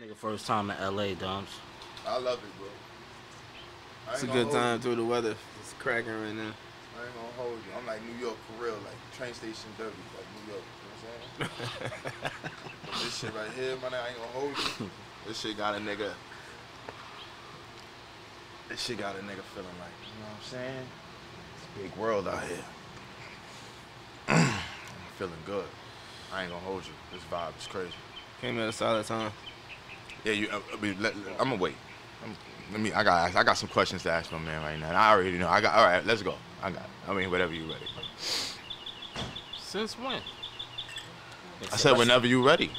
Nigga, first time in LA, Doms. I love it, bro. It's a good time through the weather. It's cracking right now. I ain't gonna hold you. I'm like New York for real, like train station dirty, like New York. You know what I'm saying? But this shit right here, man, I ain't gonna hold you. This shit got a nigga. This shit got a nigga feeling like, you know what I'm saying? It's a big world out here. I'm feeling good. I ain't gonna hold you. This vibe is crazy. Came at a solid time. Yeah, I'm gonna wait. I got some questions to ask my man right now. And I already know. All right, let's go. Whenever you ready. Since when? I said whenever you ready.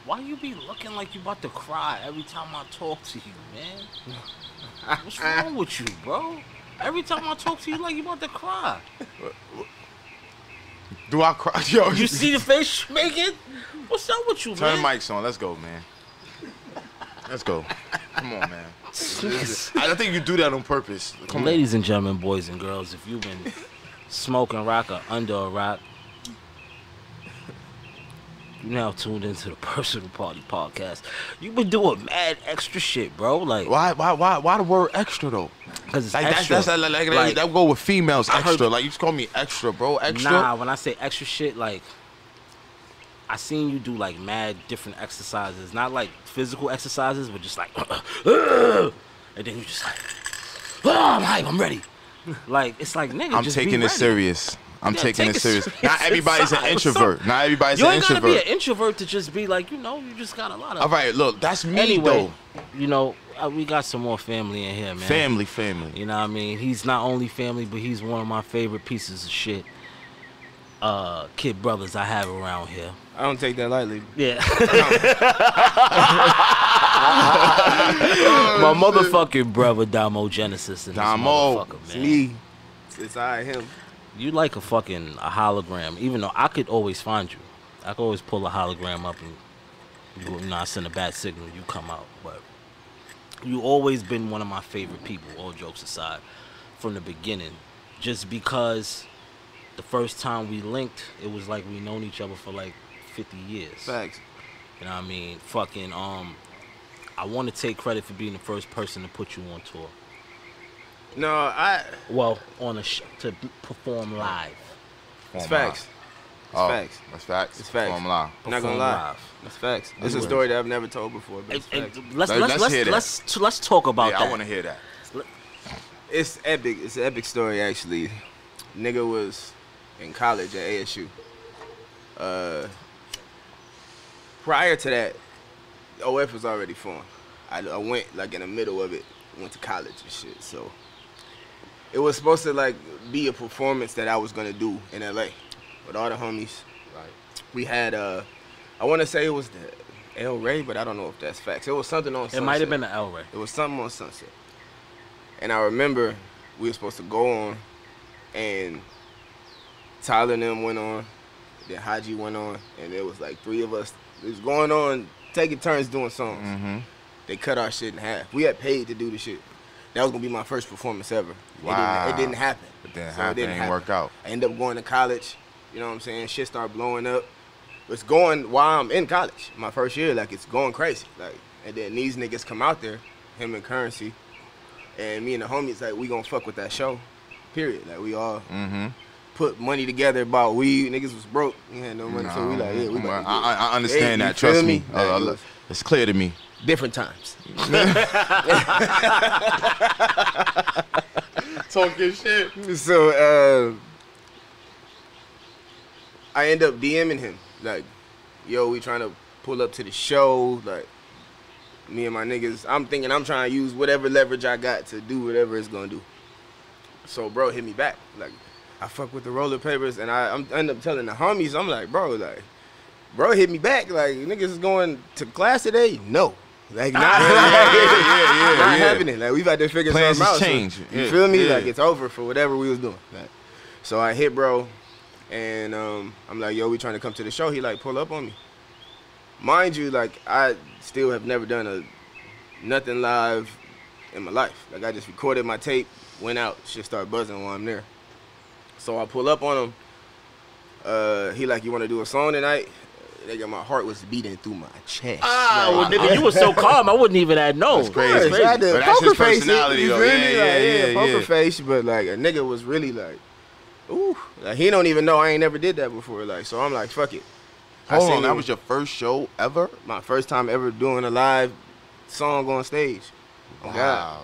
Why you be looking like you about to cry every time I talk to you, man? What's wrong with you, bro? Every time I talk to you, like you about to cry. Do I cry? Yo, you see the face you making? What's up with you, Turn man? mics on. Let's go, man. Let's go. Come on, man. I think you do that on purpose. Ladies and gentlemen, boys and girls, if you've been smoking rock or under a rock, you now tuned into the Personal Party Podcast. You've been doing mad extra shit, bro. Like why the word extra though? Because it's like, extra. That go with females extra. Like you just call me extra, bro. Extra. Nah, when I say extra shit, like I seen you do like mad different exercises, not like physical exercises, but just like, and then you just like, I'm hype, I'm ready. Like it's like nigga, I'm just taking be it ready. serious. I'm taking it serious. Not everybody's an What's introvert. Not everybody's an introvert. You ain't gotta be an introvert to just be like, you just got a lot of. All right, look, that's me anyway, though. We got some more family in here, man. Family. You know what I mean? He's not only family, but he's one of my favorite pieces of shit. Kid brothers I have around here. I don't take that lightly. Yeah. My motherfucking brother Domo Genesis and Domo, it's me. It's I, him. You like a hologram, even though I could always find you. I could always pull a hologram up and I send a bad signal, you come out. But you always been one of my favorite people, all jokes aside, from the beginning. Just because the first time we linked, it was like we known each other for like 50 years. Facts. You know what I mean? I want to take credit for being the first person to put you on tour. No, Well, on to perform live. It's facts. It's facts. That's facts. It's facts. Perform live. I'm not gonna lie. That's facts. It's a story that I've never told before. But Let's talk about that. I want to hear that. It's epic. It's an epic story actually. Nigga was in college at ASU. Prior to that, OF was already formed. I went like in the middle of it. Went to college and shit. So it was supposed to like be a performance that I was gonna do in LA with all the homies. Right. We had I want to say it was the El Rey, but I don't know if that's facts. It was something on Sunset. It might have been the El Rey. It was something on Sunset. And I remember we were supposed to go on, and Tyler and them went on, then Haji went on, and there was like three of us. It was going on, taking turns doing songs. Mm-hmm. They cut our shit in half. We had paid to do the shit. That was gonna be my first performance ever. Wow. It didn't happen. It didn't work out. I ended up going to college. You know what I'm saying? Shit started blowing up. It's going while I'm in college. My first year, like it's going crazy. Like, and then these niggas come out there, him and Currency, and me and the homies, like we gonna fuck with that show. Period. Like we all put money together, bought weed. Niggas was broke. We had no money, so we like, yeah, we about to I understand that. Trust me. It's clear to me. Different times. Talking shit. So I end up DMing him like, yo, we trying to pull up to the show. Like me and my niggas, I'm thinking I'm trying to use whatever leverage I got to do whatever it's gonna do. So bro hit me back. Like I fuck with the roller papers, and I end up telling the homies, I'm like, bro hit me back. Like niggas is going to class today? No. Like not, not happening. Like we've had to figure Plans something out. Change. So, you feel me? Like it's over for whatever we was doing. Like, so I hit bro, and I'm like, yo, we trying to come to the show. He like pull up on me. Mind you, like I still have never done nothing live in my life. Like I just recorded my tape, went out, shit started buzzing while I'm there. So I pull up on him. He like, you want to do a song tonight? nigga, my heart was beating through my chest. Well, nigga, you was so calm. I wouldn't even have known. That's crazy. I had to But that's poker his face personality, it, you though. feel me? Yeah, Poker face, but like a nigga was really like, ooh, like he don't even know I ain't never did that before. Like, so I'm like, fuck it. Hold seen on, that him- was your first show ever? my first time ever doing a live song on stage. Oh God,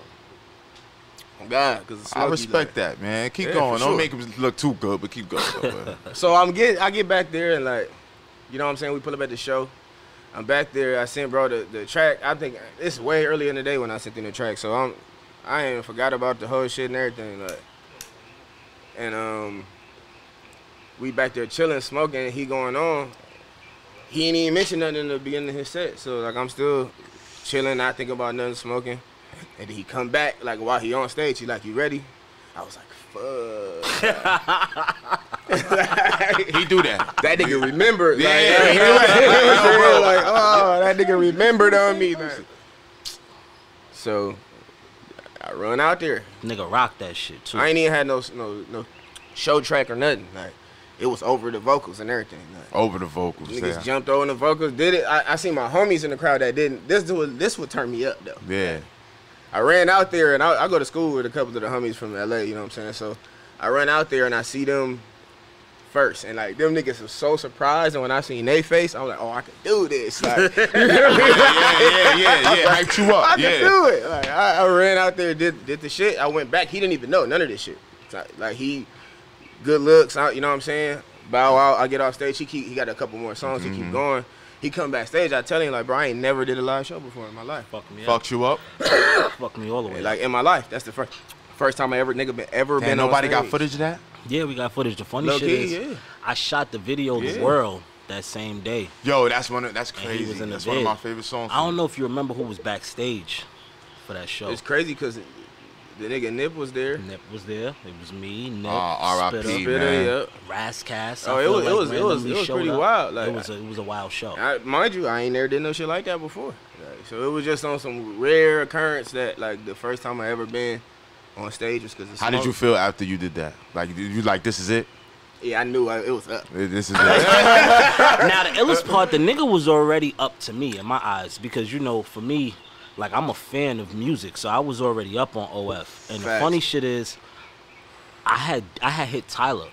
oh God, because I respect that, man. Keep Yeah, going. for Don't sure. make him look too good, but keep going. Though, So I get back there and like, you know what I'm saying? We pull up at the show. I'm back there. I sent bro the track. I think it's way earlier in the day when I sent in the track. So I ain't forgot about the whole shit and everything. Like, and we back there chilling, smoking. He going on. He ain't even mention nothing in the beginning of his set. So like I'm still chilling, not thinking about nothing, smoking. And then he come back like while he on stage. He like, you ready? I was like, fuck. he do that. That nigga remembered. Yeah, Like, yeah, you know what I'm saying? Like, oh, that nigga remembered on me. Like. So I run out there. Nigga rock that shit too. I ain't even had no show track or nothing. Like it was over the vocals and everything. Like, Over the vocals. niggas Yeah. jumped over the vocals, did it. I seen my homies in the crowd that didn't. This would turn me up though. Yeah. I ran out there and I go to school with a couple of the homies from LA, you know what I'm saying? So I run out there and I see them first. And like them niggas were so surprised, and when I seen their face, I was like, oh, I can do this. Like, you feel me? Yeah. Hyped you up. I can do it. Like I ran out there, did the shit. I went back. He didn't even know none of this shit. Like he good looks, you know what I'm saying? Bow out. I get off stage. He got a couple more songs. He keep going. He come backstage. I tell him like, bro, I ain't never did a live show before in my life. Fuck me up. Fucked you up? Fuck me all the way. Like in my life, that's the first time I ever been Damn, on nobody got stage. footage of that? Yeah, we got footage. The funny Low shit key, is, yeah. I shot the video Yeah. The World that same day. Yo, that's he crazy. was in the That's one of vid. my favorite songs. I don't know if you remember who was backstage for that show. It's crazy because the nigga Nip was there. Nip was there. It was me, Nip, R.I.P., Spitter, man. Yep. Rascast. Oh, I it feel was- like it was randomly showed pretty up. wild, like- it was a wild show. Mind you, I ain't never did no shit like that before. Like, so it was just on some rare occurrence that like the first time I ever been on stage was because How did you feel after you did that? Like, you like, this is it? Yeah, I knew it was up. This is it. Now the illest part, the nigga was already up to me in my eyes because you know, for me, like I'm a fan of music, so I was already up on OF. And the Facts. funny shit is, I had hit Tyler,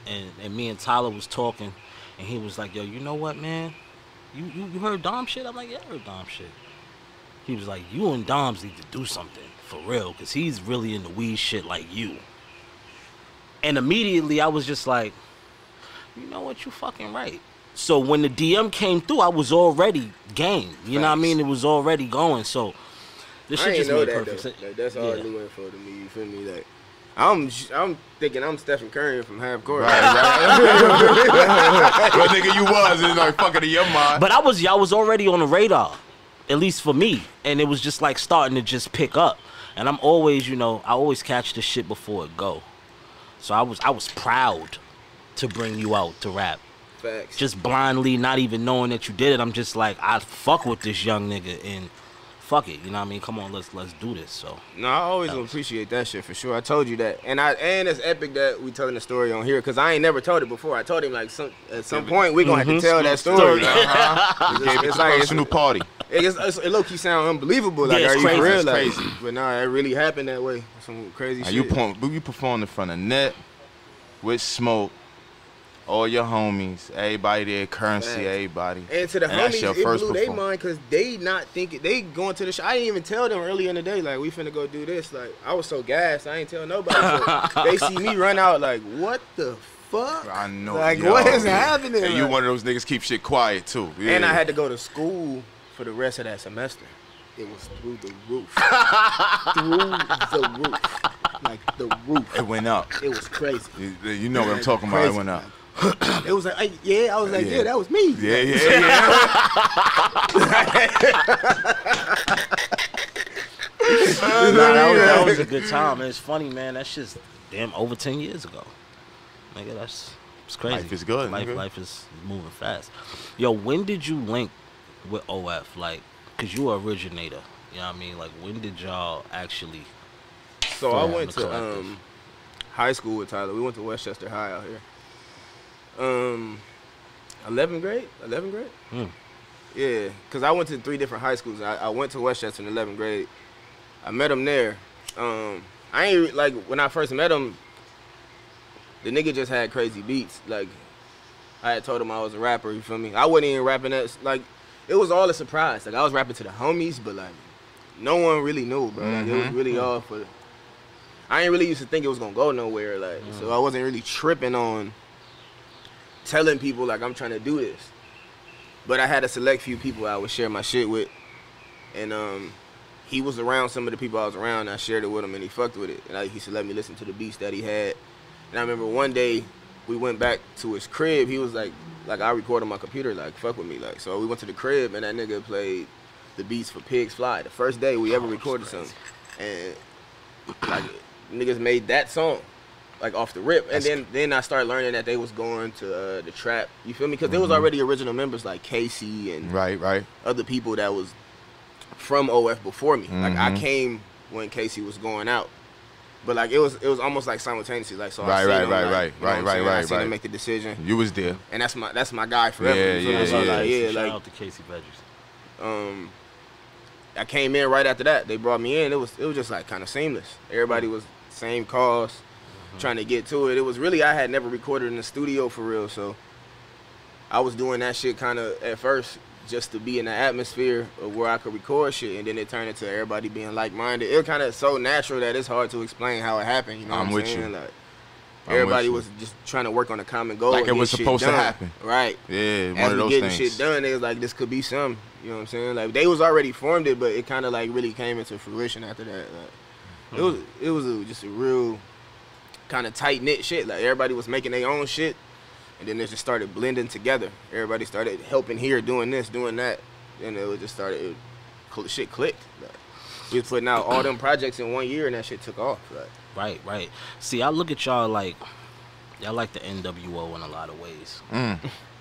and me and Tyler was talking, and he was like, "Yo, you know what, man? You heard Dom shit?" I'm like, "Yeah, I heard Dom shit." He was like, "You and Dom's need to do something for real, cause he's really into weed shit like you." And immediately I was just like, you know what, you fucking right. So when the DM came through, I was already game. You know what I mean? It was already going. So this I shit ain't just know made that perfect sense. though. Like, that's all Yeah. Lou info to me. You feel me? Like I'm thinking I'm Stephen Curry from half court. What nigga you was, it's like fucking in your mind. But I was already on the radar, at least for me. And it was just like starting to just pick up. And I'm always, you know, I always catch the shit before it go. So I was proud to bring you out to rap. Facts. Just blindly, not even knowing that you did it. I'm just like, I fuck with this young nigga and fuck it. You know what I mean? Come on, let's do this. So No, I always appreciate that shit for sure. I told you that, and it's epic that we telling the story on here because I ain't never told it before. I told him like at some point we gonna have to tell that story. You gave it It's to like- a personal party. It low key sound unbelievable. Like, Yeah, it's are you crazy. for real? It's Like, crazy. But nah, it really happened that way. Some crazy Now, shit. you performed in front of Net, with Smoke, all your homies, everybody there, Currency, Facts. everybody. And to the that's homies, your it first blew their performance. mind because they not thinking they going to the show. I didn't even tell them earlier in the day like we finna go do this. Like I was so gassed, I ain't tell nobody. So they see me run out like what the fuck? I know. Like yo. what is happening? And you Like- one of those niggas keep shit quiet too. Yeah. And I had to go to school for the rest of that semester. It was through the roof. Through the roof. Like the roof. It went up. It was crazy. You know what I'm talking about. It Crazy. went up. It was like, yeah, I was like, yeah, that was me. Yeah, yeah. that was a good time. And it's funny, man. That's just damn over 10 years ago. Nigga, it's crazy. Life is good, nigga. Life is moving fast. Yo, when did you link with OF? Like, cause you were originator. You know what I mean? Like, when did y'all actually? So I form went the to collective? high school with Tyler. We went to Westchester High out here. 11th grade. 11th grade. Mm. Yeah, because I went to 3 different high schools. I went to Westchester in 11th grade. I met him there. I ain't, like, when I first met him, the nigga just had crazy beats. Like, I had told him I was a rapper, you feel me? I wasn't even rapping that, like, it was all a surprise. Like, I was rapping to the homies, but, like, no one really knew, bro. Like, it was really all for, I ain't really used to think it was gonna go nowhere, like, so I wasn't really tripping on telling people, like, I'm trying to do this. But I had a select few people I would share my shit with, and he was around some of the people I was around, and I shared it with him, and he fucked with it. And he used to let me listen to the beats that he had. And I remember one day, we went back to his crib. He was like I record on my computer, like, fuck with me. Like, so we went to the crib, and that nigga played the beats for Pigs Fly. The first day we ever recorded something. And, like, niggas made that song, like, off the rip. And then I started learning that they was going to the trap. You feel me? Because there was already original members like Casey and other people that was from OF before me. Like, I came when Casey was going out. But, like, it was almost like simultaneously. Like, so I seen him make the decision. You was there. And that's my guy forever. Shout like, out to Casey Veggies. I came in right after that. They brought me in. It was just like kind of seamless. Everybody was same cause, trying to get to it. It was really, I had never recorded in the studio for real, so I was doing that shit kind of at first just to be in the atmosphere of where I could record shit, and then it turned into everybody being like-minded. It was kind of so natural that it's hard to explain how it happened. You know what I'm saying? Like, everybody was just trying to work on a common goal. Like it was supposed to happen. Right. Yeah, one As of those we getting things. shit done, they was like, this could be some. You know what I'm saying? Like, they was already formed it, but it kind of like really came into fruition after that. Like, it was just a real kind of tight-knit shit. Like, everybody was making their own shit, and then it just started blending together. Everybody started helping here, doing this, doing that, and it just started, shit clicked. Like, we was putting out all them projects in 1 year, and that shit took off. Like, Right. See, I look at y'all like the NWO in a lot of ways.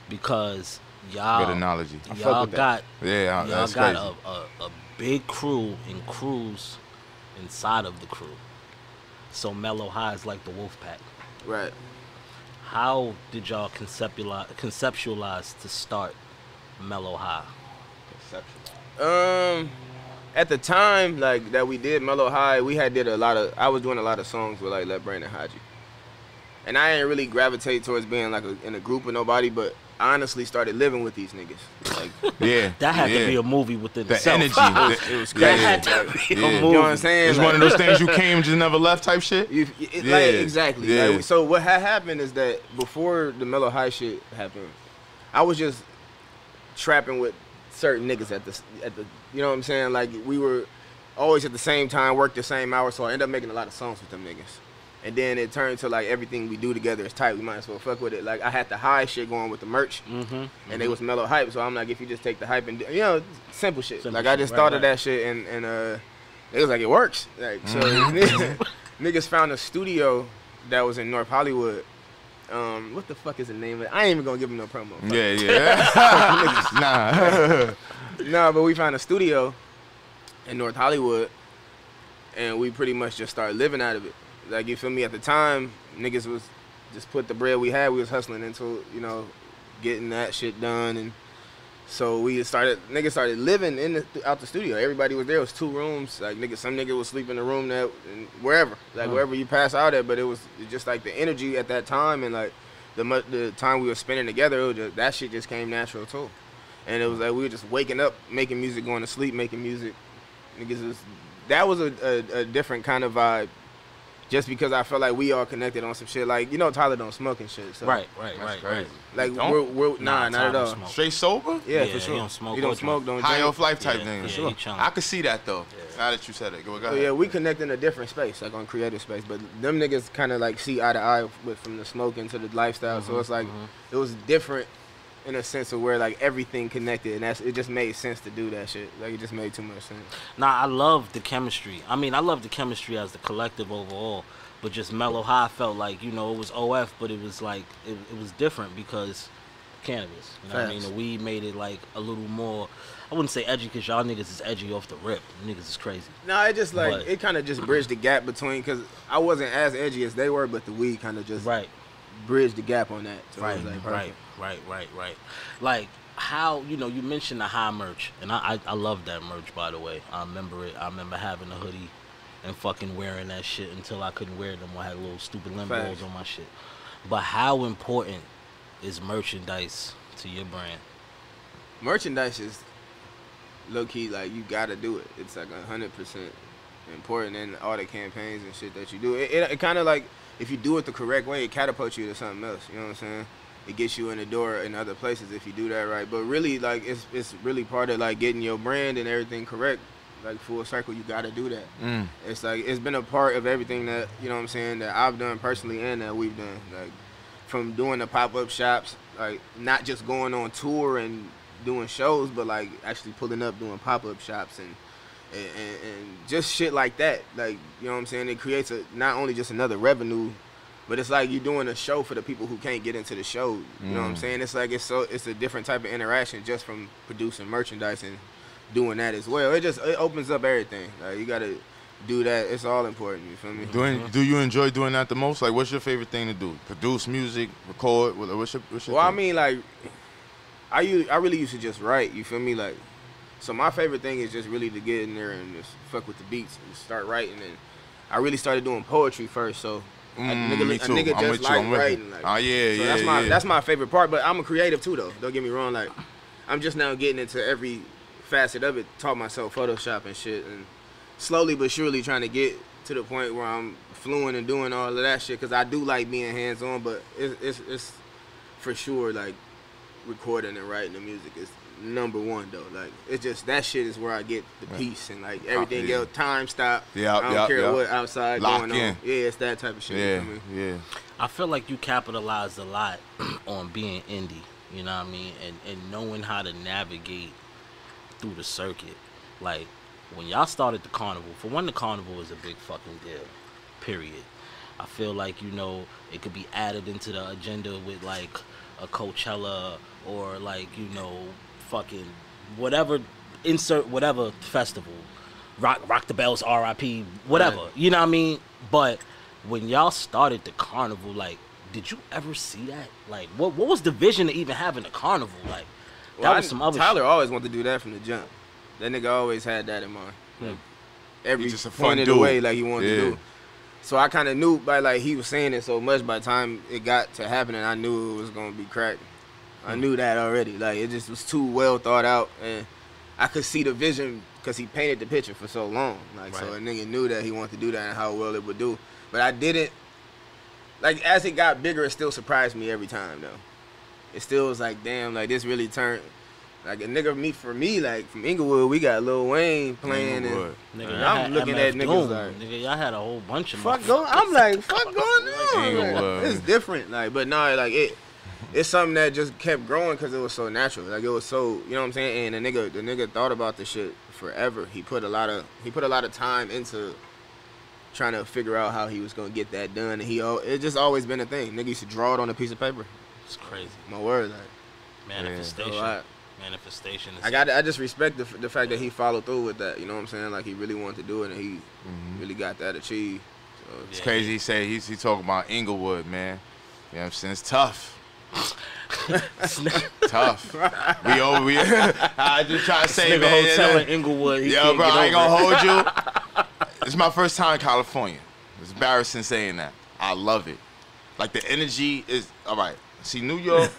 Because y'all Good analogy. Y'all got y'all got a big crew and crews inside of the crew. So Mellow High is like the wolf pack. right. How did y'all conceptualize to start Mellow High? At the time, like, that we did Mellow High, I was doing a lot of songs with, like, Let Brandon Haji. And I didn't really gravitate towards being, like, in a group with nobody, but I honestly started living with these niggas. Like, That had to be a movie within the itself. energy. it was crazy. That had to be a movie. You know what I'm saying? It's like, one of those things you came and just never left type shit. like, exactly. Yeah. Like, so what had happened is that before the Mellow High shit happened, I was just trapping with certain niggas at the you know what I'm saying? Like, we were always at the same time, worked the same hours, so I ended up making a lot of songs with them niggas. And then it turned to, like, everything we do together is tight. We might as well fuck with it. Like, I had the high shit going with the merch, and they was Mellow Hype. So I'm like, if you just take the hype and, you know, simple shit. Like, I just thought of that shit, and it was like, it works. Like, so niggas found a studio that was in North Hollywood. What the fuck is the name of it? I ain't even gonna give them no promo. Nah, but we found a studio in North Hollywood, and we pretty much just started living out of it. Like, you feel me? At the time, niggas was just put the bread we had. We was hustling into, you know, getting that shit done, and so niggas started living out the studio. Everybody was there. It was 2 rooms. Like, some nigga was sleeping in the room wherever you pass out at. But it was just like the energy at that time, and like the time we were spending together. That shit just came natural too. And it was like we were just waking up, making music, going to sleep, making music. That was a different kind of vibe. Just because I felt like we all connected on some shit. Like, you know, Tyler don't smoke and shit. So. Right. Like, we're not at all. Straight sober? Yeah, for sure. He don't smoke. He don't smoke, don't drink. High off life type thing. Yeah, Sure. he chilling. I could see that though. Now that you said it. Go ahead. Yeah, we connect in a different space, like on creative space. But them niggas kind of like see eye to eye from the smoking to the lifestyle. So it's like, it was different in a sense of where like everything connected, and it just made sense to do that shit. Like, it just made too much sense. Nah, I love the chemistry. I mean, I love the chemistry as the collective overall. But just Mellow High felt like, you know, it was OF, but it was like, it was different because cannabis. You know what I mean? The weed made it like a little more, I wouldn't say edgy because y'all niggas is edgy off the rip. Niggas is crazy. No, it just like, it kind of just bridged the gap between, because I wasn't as edgy as they were, but the weed kind of just bridged the gap on that. So it was like perfect. Right. Like how you mentioned the high merch, and I love that merch, by the way. I remember it. I remember having a hoodie and fucking wearing that shit until I couldn't wear it anymore. I had little stupid limbos on my shit. But how important is merchandise to your brand? Merchandise is low key, like, you gotta do it. It's like 100% important in all the campaigns and shit that you do. It kind of like, if you do it the correct way, it catapults you to something else. You know what I'm saying? It gets you in the door in other places if you do that right. But really, like, it's really part of like getting your brand and everything correct. Like, full circle, you gotta do that. It's like, it's been a part of everything that, you know what I'm saying, that I've done personally and that we've done. Like, from doing the pop-up shops, like, not just going on tour and doing shows, but like actually pulling up doing pop-up shops and just shit like that. Like, you know what I'm saying, it creates not only just another revenue, but it's like you're doing a show for the people who can't get into the show. You know what I'm saying? It's like it's a different type of interaction just from producing merchandise and doing that as well. It opens up everything. Like, you gotta do that. It's all important. You feel me? Do you enjoy doing that the most? Like, what's your favorite thing to do? Produce music, record. What's your Well, thing? I mean, like, I really used to just write. You feel me? Like, so my favorite thing is just really to get in there and just fuck with the beats and start writing. And I really started doing poetry first. So a nigga just like writing. Like, so that's my favorite part. But I'm a creative too, though. Don't get me wrong. Like, I'm just now getting into every facet of it. Taught myself Photoshop and shit, and slowly but surely trying to get to the point where I'm fluent and doing all of that shit. Cause I do like being hands on, but it's for sure like recording and writing the music is number one though. Like, it's just that shit is where I get the peace and like everything else. Time stop. I don't care what outside Lock going in. on. Yeah, it's that type of shit. You know what I mean? I feel like you capitalized a lot on being indie. You know what I mean, and knowing how to navigate through the circuit. Like, when y'all started the carnival, for one, the carnival is a big fucking deal, period. I feel like, it could be added into the agenda with like a Coachella or like, fucking whatever, insert whatever festival, Rock the Bells, RIP, whatever, Right. You know what I mean? But when y'all started the carnival, like, did you ever see that? Like, what was the vision of even having a carnival? Like, that was some other Tyler shit. always wanted to do that from the jump. That nigga always had that in mind. Like, every He's just a point fun of the dude. way, like, he wanted to do. So I kind of knew by like he was saying it so much. By the time it got to happening, I knew it was gonna be cracked. I knew that already. Like, it just was too well thought out, and I could see the vision because he painted the picture for so long. Like, so a nigga knew that he wanted to do that and how well it would do. But I didn't. Like, as it got bigger, it still surprised me every time though. It still was like, damn, like this really turned. Like, a nigga, for me, like, from Inglewood, we got Lil Wayne playing, and Nigga, I'm looking at niggas Doom. like, Nigga, y'all had a whole bunch of fuck going. I'm like, fuck going on. Inglewood. Like, it's different, like, but no, like it's something that just kept growing because it was so natural. Like, it was so, you know what I'm saying. And the nigga thought about this shit forever. He put a lot of time into trying to figure out how he was gonna get that done, and it just always been a thing. Nigga used to draw it on a piece of paper. It's crazy. My word, like. Manifestation. So Manifestation. I just respect the fact that he followed through with that. You know what I'm saying? Like, he really wanted to do it, and he really got that achieved. So, It's crazy. He said he talking about Inglewood, man. You know what I'm saying? It's tough. Tough. We I just try to say, Nigga man. hotel in Inglewood. Yo, bro, I ain't gonna hold you. It's my first time in California. It's embarrassing saying that. I love it. Like, the energy is all right. See, New York.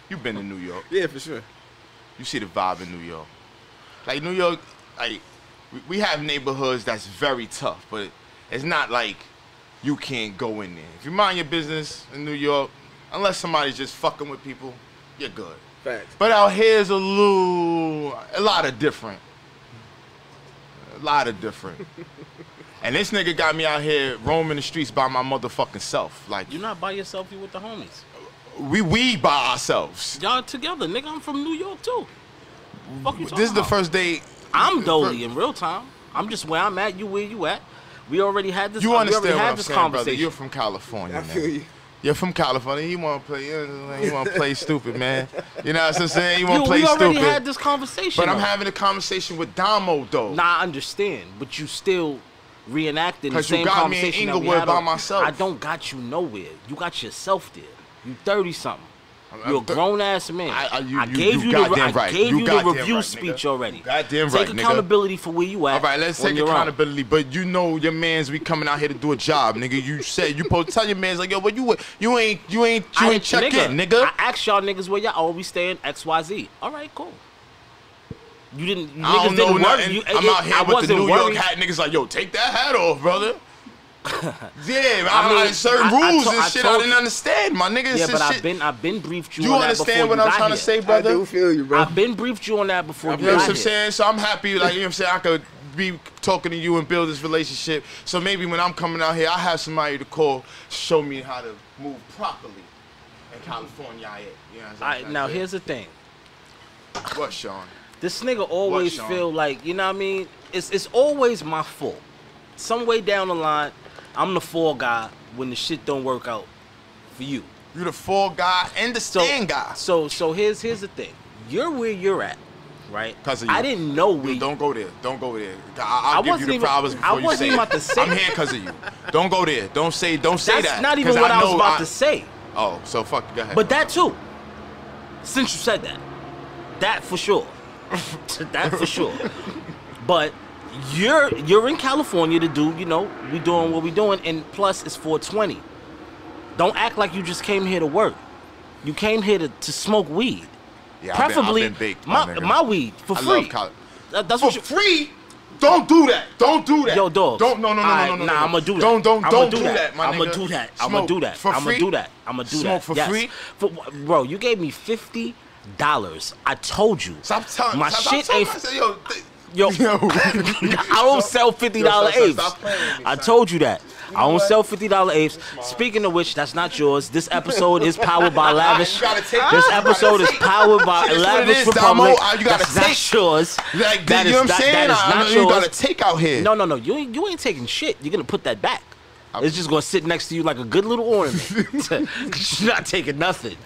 You've been to New York. Yeah, for sure. You see the vibe in New York. Like, New York, like, we have neighborhoods that's very tough, but it's not like you can't go in there. If you mind your business in New York, unless somebody's just fucking with people, you're good. Facts. But out here is a lot of different. And this nigga got me out here roaming the streets by my motherfucking self. Like, You not by yourself, you with the homies. we by ourselves. Y'all together, nigga. I'm from New York too. Fuck you talking This is the about? first day. I'm Dolly in real time. I'm just where I'm at. You where you at? We already had this. You we understand already what had I'm this saying, brother? conversation. You're from California, I man. feel you. You're from California. You want to play? You want to play stupid, man. You know what I'm saying? You want to play we already stupid. had this conversation. But I'm though. having a conversation with Domo though. Nah, I understand, but you still reenacting the 'Cause you same got me in conversation that we Inglewood had by on- myself. I don't got you nowhere. You got yourself there. You 30 something. You're a grown ass man. I you gave you goddamn the right. I gave You you the goddamn review right, speech nigga. already. Goddamn Take right, nigga. accountability for where you at. All right, let's on take your own. accountability. But you know your man's we coming out here to do a job, nigga. You said you supposed to tell your man's like, yo, but you ain't check in, nigga. I asked y'all niggas where y'all always staying XYZ. All right, cool. You didn't. You I niggas don't know didn't worry. nothing. You, I'm out here I with the wasn't New York worried. hat. Niggas like, yo, take that hat off, brother. Yeah, I mean, certain I rules told and shit I didn't understand, my nigga. Yeah, It's but shit. I've been briefed you You on that understand before what you I'm got trying to here. say, I brother? do feel you, bro. I've been briefed you on that before You you know what got I'm here. saying? So I'm happy, like, you know what I'm saying? I could be talking to you and build this relationship. So maybe when I'm coming out here, I have somebody to call, show me how to move properly in California. You know what I'm All right, saying? now here's the thing. What, Sean? This nigga always Sean? feel like, you know what I mean? It's always my fault. Some way down the line, I'm the fall guy when the shit don't work out for you. You the fall guy and the stand guy. So here's the thing. You're where you're at, right? 'Cause of you. I didn't know where. Don't go there. Don't go there. I'll give you wasn't the even- problems I before you wasn't say even it. about to say I'm it. here because of you. Don't go there. Don't say That's that. not even 'Cause what I was know about to say. Oh, so fuck. Go ahead. But that too. Since you said that, that for sure. That for sure. But you're in California to do, you know, we doing what we doing, and plus it's 420. Don't act like you just came here to work. You came here to smoke weed. Yeah, Preferably I've been baked, my nigga. my weed for I free. love college. That's For what you, free? Don't do that. Don't do that. Yo, dog. Don't. No. Nah, no. I'ma do that. Don't I'ma do that, my nigga. I'ma do that. I'ma Smoke do that. for I'ma free? do that. I'ma do Smoke that. for Yes. free? Bro, you gave me $50. I told you. Stop telling my stop shit telling ain't. me. I said, yo, Yo, yo. I don't sell $50 apes. Stop playing with me, I son. told you that. I don't what? sell $50 apes. Speaking of which, that's not yours. This episode is powered by Lavish. You gotta take This you gotta episode is take. powered by That's what it Lavish is, Republic. Damo. You gotta That's take. not yours. Like, That you is know what I'm not- saying? that is I not know you yours. gotta take out here. No. You ain't taking shit. You're gonna put that back. It's just gonna sit next to you like a good little ornament. You're not taking nothing.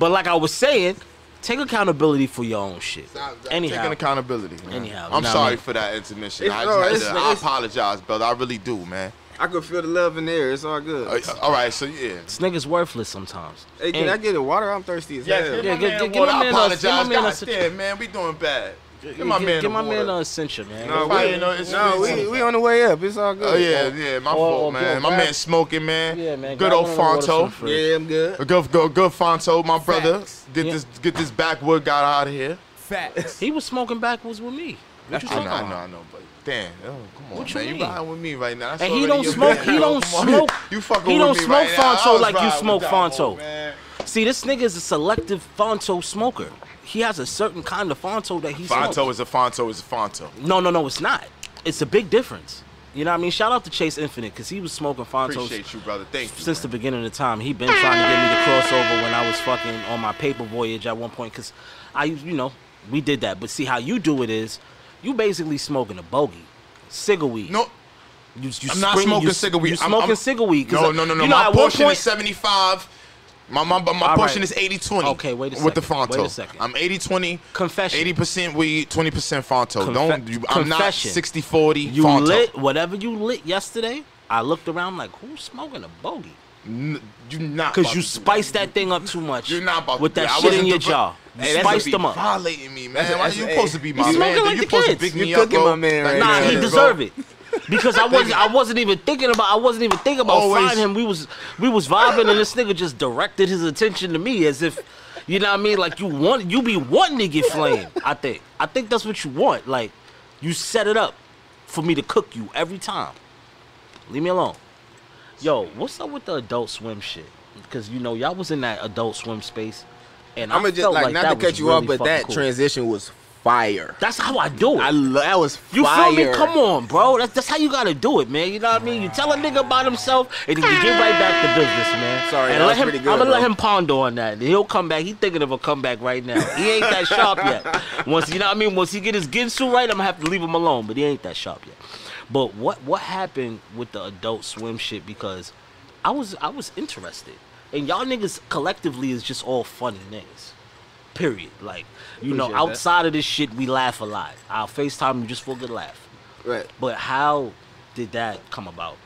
But like I was saying, take accountability for your own shit. Anyhow, Taking accountability. Man. Anyhow, I'm you know what I sorry mean? for that intermission. It's- I no, just it's- I it's- apologize, brother. I really do, man. I could feel the love in there. It's all good. All right, so yeah. this nigga's worthless sometimes. Hey, can And- I get a water? I'm thirsty as hell. Yeah, give give my my man man I a- give my apologize. man a God sit- damn, man, we doing bad. Give my man water. a cincher, man. No, Fire, we, you know, it's- no, it's- we on the way up. It's all good. Oh yeah, my fault, man. My man smoking, man. Yeah, man. Good grab old one of the waters from Fonto. the fridge. Yeah, I'm good. Good Fonto, my brother. Facts. Get this backwood guy out of here. Facts. He was smoking backwards with me. What you I talking know, about? but damn, come on, What you man. You mean? riding with me right now. That's And he already don't your smoke. man, He yo. don't Come on. smoke. You fucking He with don't me smoke right now. I Fonto was like you riding smoke with Damo, Fonto. man. See, this nigga is a selective Fonto smoker. He has a certain kind of Fonto that he smokes. Fonto is a Fonto. No, it's not. It's a big difference. You know what I mean? Shout out to Chase Infinite because he was smoking Fontos Appreciate you, brother. Thank you. since the beginning of the time. He been trying to get me to crossover when I was fucking on my paper voyage at one point because we did that. But see how you do it is, you basically smoking a bogey, cigar weed. No, you I'm not smoking cigar weed. You smoking cigar weed? No. You know, My at one portion point, is 75. My All portion right. is 80-20. Okay, wait a With the second. Fonto. Wait a second. I'm 80-20. Confession. 80% weed, 20% Fonto. I'm not Confession. 60-40 you Fonto. lit whatever you lit yesterday. I looked around like, who's smoking a bogey? You not Because about you to do spiced that thing up too much. You're not about with to do that I shit in wasn't your the- jaw. You Hey, that's spiced be them up. violating me, man. That's- Why that's- you hey, supposed to be my he's man? smoking Dude, like you the supposed to kids. pick You me up, cooking bro. my man right Like, Nah, now. he Yeah. deserve it. Because I wasn't even thinking about Always. frying him. We was vibing and this nigga just directed his attention to me as if, you know what I mean? Like you be wanting to get flamed. I think that's what you want. Like you set it up for me to cook you every time. Leave me alone. Yo, what's up with the Adult Swim shit? Because y'all was in that Adult Swim space, and I'm I gonna just felt like not to that cut was you off, really but fucking that cool. transition was fire. That's how I do it. That was You fire. feel me? Come on, bro. That's how you gotta do it, man. You know what I mean? You tell a nigga about himself, and then you get right back to business, man. Sorry, and that let was him. pretty good, I'm gonna let bro. him ponder on that. And he'll come back. He thinking of a comeback right now. He ain't that sharp yet. Once you know what I mean. Once he get his Ginsu right, I'm gonna have to leave him alone. But he ain't that sharp yet. But what happened with the Adult Swim shit? Because I was interested, and y'all niggas collectively is just all funny niggas. Period. Like, Appreciate that. outside of this shit, we laugh a lot. I'll FaceTime you just for a good laugh. Right. But how did that come about?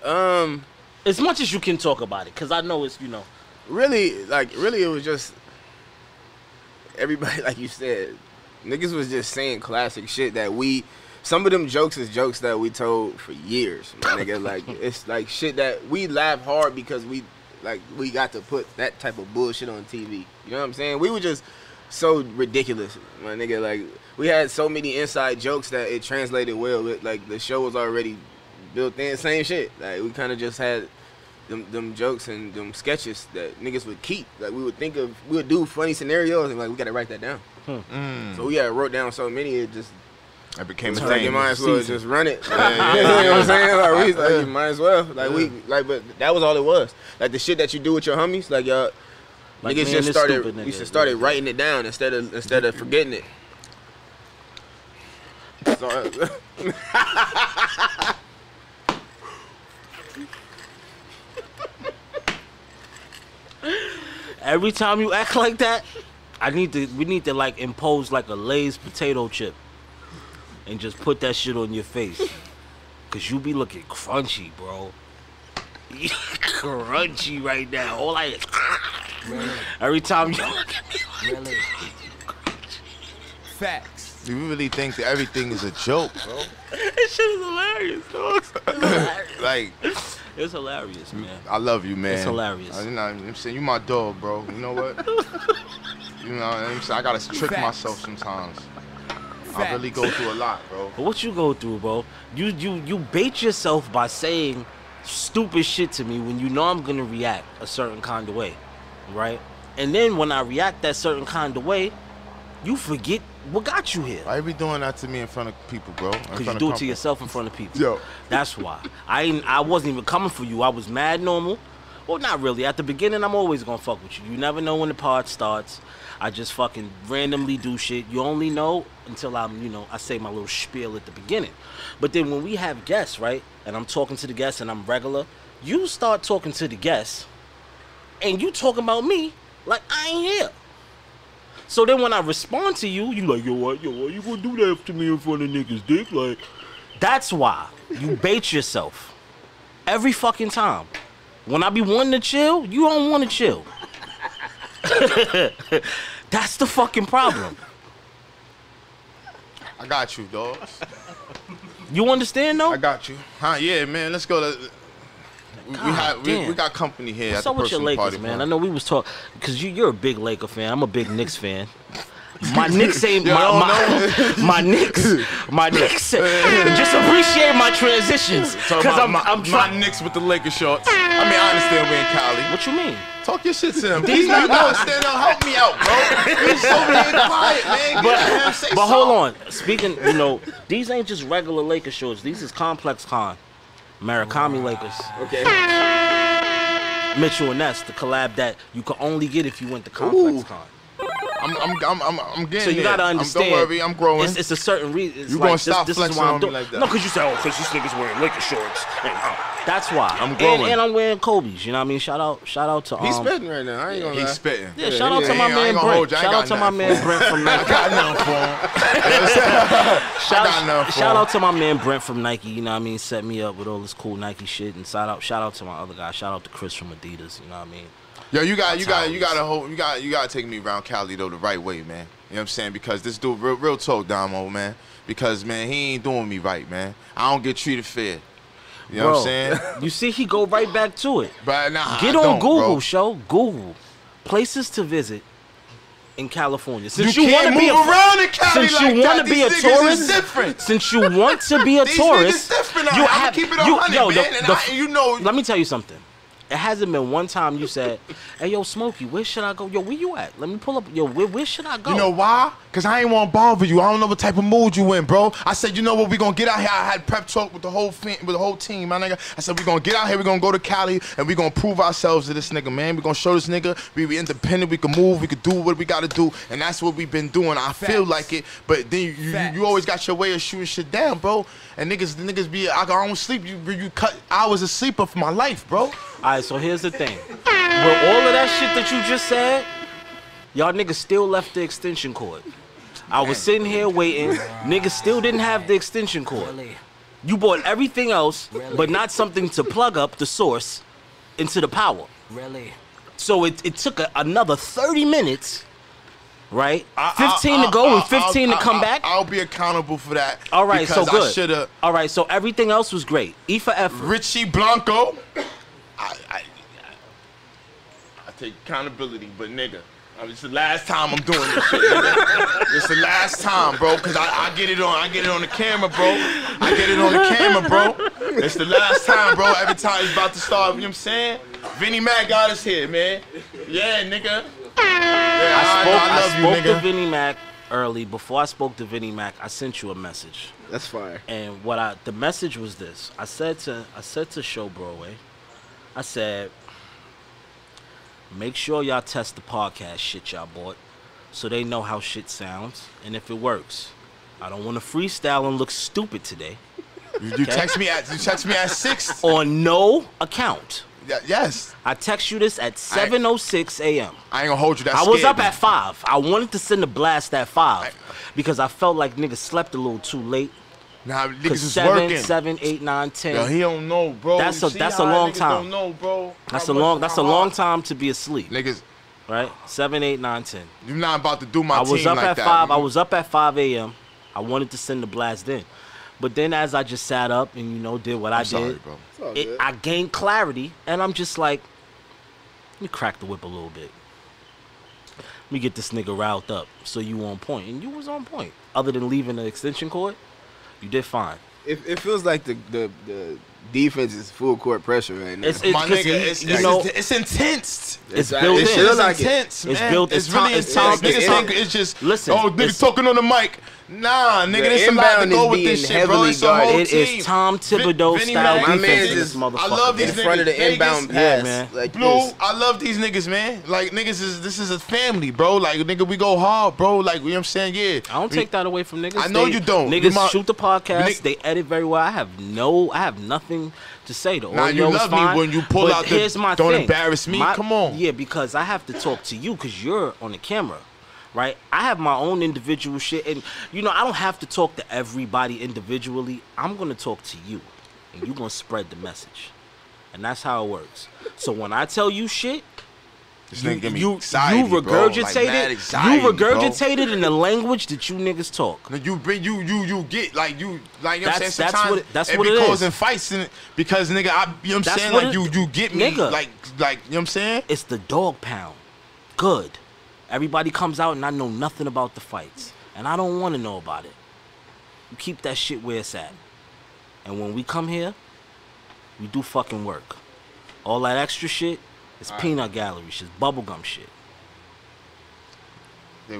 Um. As much as you can talk about it, because I know it's, really, it was just everybody, like you said, niggas was just saying classic shit that some of them jokes is jokes that we told for years, my nigga. Like, it's like shit that we laugh hard because we got to put that type of bullshit on TV. You know what I'm saying? We were just so ridiculous, my nigga. Like, we had so many inside jokes that it translated well. Like, the show was already built in, same shit. Like, we kind of just had them jokes and them sketches that niggas would keep. Like, we would do funny scenarios and like, we gotta write that down. So we wrote down so many, it became a thing. Like, you might as well just run it. You know what I'm saying? Like, you might as well. But that was all it was. Like, the shit that you do with your homies, like, y'all, like, niggas just started writing it down instead of forgetting it. So, every time you act like that, we need to like impose like a Lay's potato chip and just put that shit on your face. Cause you be looking crunchy, bro. Crunchy right now. All I really? Every time you look at me like really? Facts. You really think that everything is a joke, bro? That shit is hilarious, dog. Like, it's hilarious, man. I love you, man. It's hilarious. I'm saying, you my dog, bro. You know what? You know what I'm saying? I gotta trick myself sometimes. I really go through a lot, bro. But what you go through, bro? You bait yourself by saying stupid shit to me when you know I'm gonna react a certain kind of way, right? And then when I react that certain kind of way, you forget what got you here. Why you be doing that to me in front of people, bro? Because you do it to yourself in front of people. Yo. That's why. I wasn't even coming for you. I was mad normal. Well, not really. At the beginning, I'm always gonna fuck with you. You never know when the part starts. I just fucking randomly do shit. You only know until I say my little spiel at the beginning. But then when we have guests, right, and I'm talking to the guests and I'm regular, you start talking to the guests and you talking about me like I ain't here. So then when I respond to you, you like, yo, why you gonna do that to me in front of niggas, dick? Like, that's why you bait yourself every fucking time. When I be wanting to chill, you don't want to chill. That's the fucking problem. I got you, dogs. You understand, though? I got you. Huh? Yeah, man. Let's go. We got company here. What's at up the with your personal Lakers, party, man? I know we was talking because you're a big Laker fan. I'm a big Knicks fan. My Knicks ain't my Knicks. Just appreciate my transitions because I'm trying. My Knicks with the Lakers shorts. I mean, I understand we're in Cali. What you mean? Talk your shit to him. He's not stand up. Help me out, bro. He's over here quiet, man. But hold on. Speaking, these ain't just regular Lakers shorts. These is Complex Con, Murakami Lakers. Okay. Mitchell and Ness, the collab that you could only get if you went to Complex Con. I'm getting. So you gotta understand. Don't worry, I'm growing. It's a certain reason. You gonna stop flexing on me like that? No, because you say, because these niggas wearing Laker shorts. And, that's why. I'm growing. And I'm wearing Kobe's. You know what I mean? Shout out to. He's spitting right now. I ain't gonna lie. He's spitting. Yeah, shout out to my man Brent. Shout out to my man Brent from Nike. I got nothing for him. Shout out to my man Brent from Nike. You know what I mean? Set me up with all this cool Nike shit. And shout out to my other guy. Shout out to Chris from Adidas. You know what I mean? Yo, you gotta take me around Cali though the right way, man. You know what I'm saying? Because this dude, real talk, Domo, man. Because man, he ain't doing me right, man. I don't get treated fair. You know what I'm saying? You see, he go right back to it. But nah, get on Google, show Google places to visit in California. Since you want to be around in Cali since you want to be a tourist, since you want to be a tourist, you have keep it 100, man. Let me tell you something. It hasn't been one time you said, hey, yo, Smokey, where should I go? Yo, where you at? Let me pull up. Yo, where should I go? You know why? Because I ain't want to bother you. I don't know what type of mood you in, bro. I said, you know what? We're going to get out here. I had prep talk with the whole team, my nigga. I said, we're going to get out here. We're going to go to Cali, and we're going to prove ourselves to this nigga, man. We're going to show this nigga we be independent. We can move. We can do what we got to do, and that's what we've been doing. I feel like it, but then you always got your way of shooting shit down, bro. And niggas be, I don't sleep. You cut hours of sleep off my life, bro. All right, so here's the thing. With all of that shit that you just said, y'all niggas still left the extension cord. I was sitting here waiting. Niggas still didn't have the extension cord. You bought everything else, but not something to plug up the source into the power. Really? So it took another 30 minutes, right? 15 to go and 15 to come back. I'll be accountable for that. All right, so good. I shoulda. All right, so everything else was great. E for effort. Richie Blanco. I take accountability, but nigga, it's the last time I'm doing this shit, nigga. It's the last time, bro, cause I get it on the camera, bro. I get it on the camera, bro. It's the last time, bro. Every time it's about to start, you know what I'm saying? Vinnie Mac got us here, man. Yeah, nigga. Yeah, I spoke you, to nigga. Vinnie Mac early. Before I spoke to Vinnie Mac, I sent you a message. That's fire. And the message was this. I said to Show Broadway, I said, make sure y'all test the podcast shit y'all bought so they know how shit sounds and if it works. I don't want to freestyle and look stupid today. You text me at 6. On no account. Yes. I text you this at 7:06 a.m. I ain't gonna hold you. That I was scared up me. at 5. I wanted to send a blast at 5 because I felt like niggas slept a little too late. Nah, niggas Cause is 7, working. 7, 8, 9, 10. Yo, he don't know, bro. That's You a- see that's how a long niggas time. Don't know, bro. That's How a long. much That's a my long heart- time to be asleep. Niggas, Right? 7, 8, 9, 10. you're not about to do my I was team up like at that. 5. I was up at 5 a.m. I wanted to send the blast in, but then as I just sat up and did what I sorry, did, bro. It's all good. I gained clarity, and I'm just like, let me crack the whip a little bit. Let me get this nigga riled up so you on point, and you was on point. Other than leaving the extension cord, you did fine. It feels like the defense is full court pressure right now. It's My 'cause nigga, it's intense. it's It built feels in. It's like it. intense, man. It's built- It's it's really Tom- it's intense. Tom- Niggas it's think Tom- it's just Listen, oh, niggas it's- talking on the mic. Nah, nigga, The there's somebody inbound to go is with being this shit, bro. heavily It's a whole guarded. It team. is Tom Thibodeau Vinnie style Mac- My defense man's in this is- motherfucker. I love in these front of the niggas. inbound Vegas- pass. man. Like Blue, this. I love these niggas, man. Like this is a family, bro. Like nigga, we go hard, bro. Like you know what I'm saying? Yeah. I don't take that away from niggas. I know you don't. You Niggas my- shoot the podcast. Nick- They edit very well. I have nothing to say. The Nah, you audio is love me fine, when you pull but out the here's my don't thing. embarrass me. Come on. Yeah, because I have to talk to you because you're on the camera, right? I have my own individual shit, and I don't have to talk to everybody individually. I'm gonna talk to you, and you're gonna spread the message, and that's how it works. So when I tell you shit. This You, nigga give me you, anxiety, you bro. regurgitated, Like, mad anxiety, you bro. regurgitated in the language that you niggas talk. No, you bring you get like you know what I'm saying. That's Sometimes what it- that's it what be it is. causing fights in it because nigga, you know what I'm That's saying. what Like it- you get me Nigga. like you know what I'm saying. It's the dog pound. Good. Everybody comes out and I know nothing about the fights. And I don't want to know about it. You keep that shit where it's at. And when we come here, we do fucking work. All that extra shit is peanut gallery shit, bubblegum shit. Yeah,